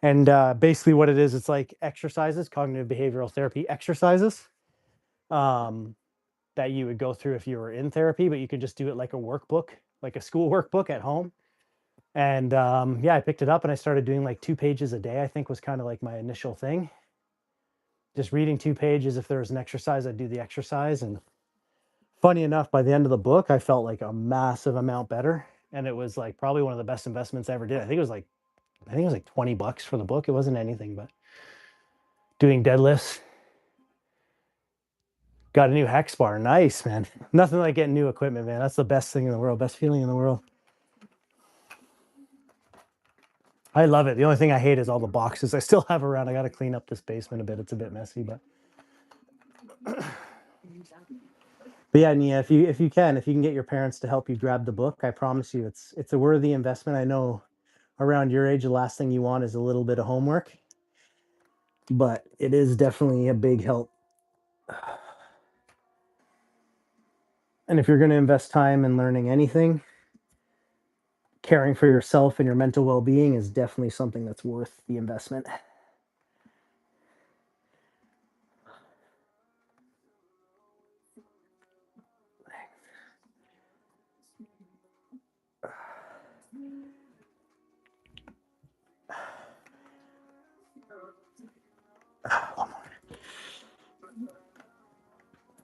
A: And basically, what it is, it's like exercises, cognitive behavioral therapy exercises um, that you would go through if you were in therapy, but you could just do it like a workbook, like a school workbook at home. And yeah, I picked it up and I started doing like 2 pages a day, I think was kind of like my initial thing. Just reading 2 pages. If there was an exercise, I'd do the exercise. And funny enough, by the end of the book, I felt like a massive amount better. And it was like probably one of the best investments I ever did. I think it was like $20 for the book. It wasn't anything, but doing deadlifts. Got a new hex bar. Nice, man. Nothing like getting new equipment, man. That's the best thing in the world. Best feeling in the world. I love it. The only thing I hate is all the boxes I still have around. I got to clean up this basement a bit. It's a bit messy, but yeah, Nia, if you can get your parents to help you grab the book, I promise you it's a worthy investment. I know around your age, the last thing you want is a little bit of homework, but it is definitely a big help. And if you're going to invest time in learning anything, caring for yourself and your mental well-being is definitely something that's worth the investment.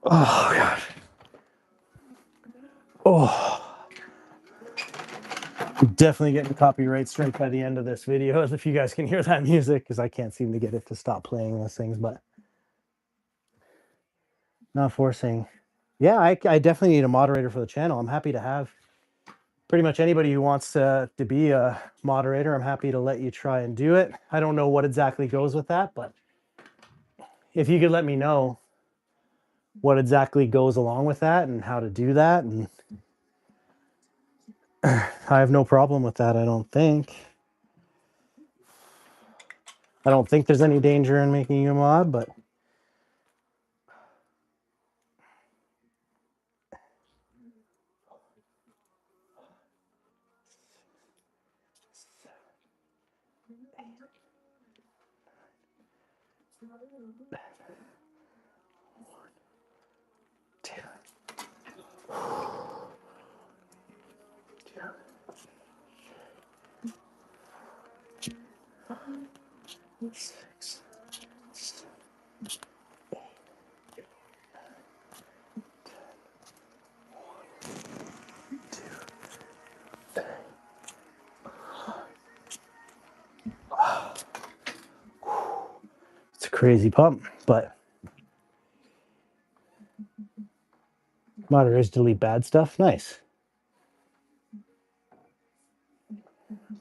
A: Oh god. Oh, I'm definitely getting copyright strike by the end of this video, as if you guys can hear that music, because I can't seem to get it to stop playing those things, but not forcing. Yeah, I definitely need a moderator for the channel. I'm happy to have pretty much anybody who wants to be a moderator. I'm happy to let you try and do it. I don't know what exactly goes with that, but if you could let me know what exactly goes along with that and how to do that, and I have no problem with that. I don't think there's any danger in making you a mod, but crazy pump, but moderators delete bad stuff. Nice.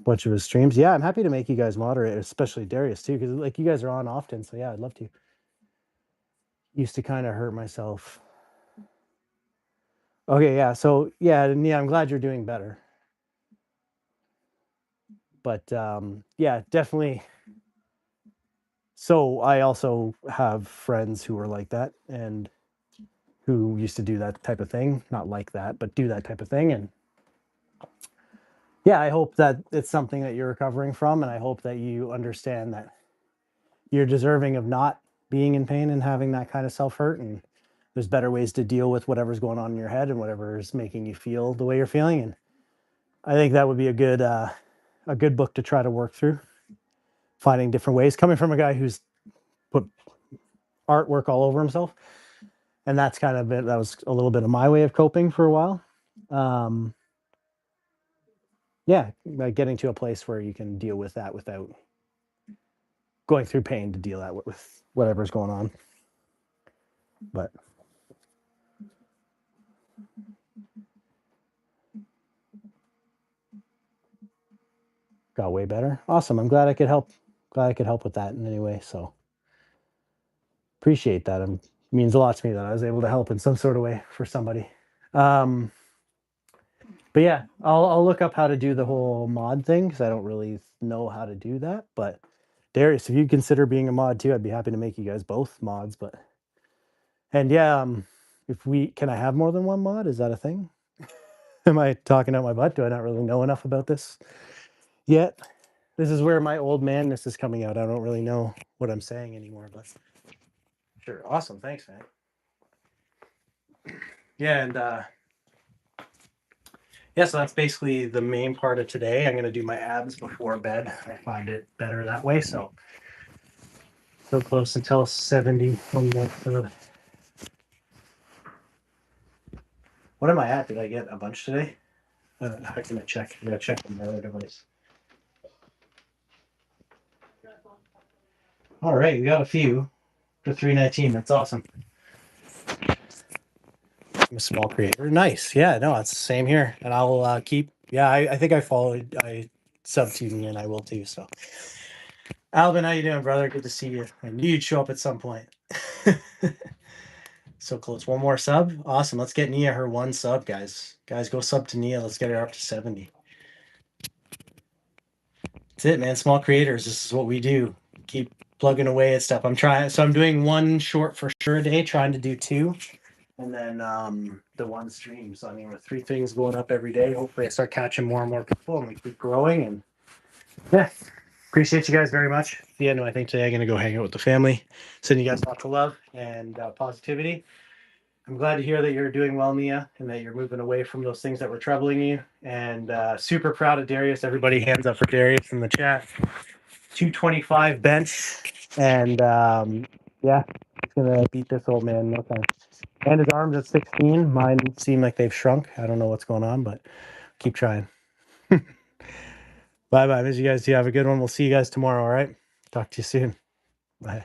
A: Bunch of his streams. Yeah, I'm happy to make you guys moderate, especially Darius too, because like you guys are on often. So yeah, I'd love to. Used to kind of hurt myself. Okay, yeah. So yeah, I'm glad you're doing better. But yeah, definitely. So I also have friends who are like that and who used to do that type of thing. Not like that, but do that type of thing. And yeah, I hope that it's something that you're recovering from, and I hope that you understand that you're deserving of not being in pain and having that kind of self-hurt, and there's better ways to deal with whatever's going on in your head and whatever is making you feel the way you're feeling. And I think that would be a good book to try to work through, finding different ways, coming from a guy who's put artwork all over himself. And that's kind of it. That was a little bit of my way of coping for a while. Yeah, like getting to a place where you can deal with that without going through pain to deal that with whatever's going on. But got way better. Awesome. I'm glad I could help. Glad I could help with that in any way. So appreciate that. It means a lot to me that I was able to help in some sort of way for somebody. But yeah, I'll look up how to do the whole mod thing because I don't really know how to do that. But Darius, if you consider being a mod too, I'd be happy to make you guys both mods. But and yeah, if can I have more than one mod? Is that a thing? Am I talking out my butt? Do I not really know enough about this yet? This is where my old manness is coming out. I don't really know what I'm saying anymore, but sure. Awesome. Thanks, man. Yeah, and yeah, so that's basically the main part of today. I'm going to do my abs before bed. I find it better that way. So close until 70. What am I at? Did I get a bunch today? How can I check? I'm going to check the other device. All right, we got a few for 319. That's awesome. I'm a small creator. Nice. Yeah, no, it's the same here. And I'll keep. Yeah, I think I subbed to you, and I will too. So, Alvin, how you doing, brother? Good to see you. I knew you'd show up at some point. So close. One more sub. Awesome. Let's get Nia her one sub, guys. Guys, go sub to Nia. Let's get her up to 70. That's it, man. Small creators. This is what we do. Keep plugging away at stuff. I'm doing one short for sure a day, trying to do two. And then the one stream. So I mean, with 3 things going up every day, hopefully I start catching more and more people and we keep growing. And yeah, appreciate you guys very much. At the end, I think today I'm going to go hang out with the family. Sending you guys lots of love and positivity. I'm glad to hear that you're doing well, Mia, and that you're moving away from those things that were troubling you. And super proud of Darius. Everybody hands up for Darius in the chat. 225 bench. And yeah, he's going to beat this old man no time. And his arms at 16. Mine seem like they've shrunk. I don't know what's going on, but keep trying. Bye-bye. Miss you guys. You have a good one. We'll see you guys tomorrow, all right? Talk to you soon. Bye.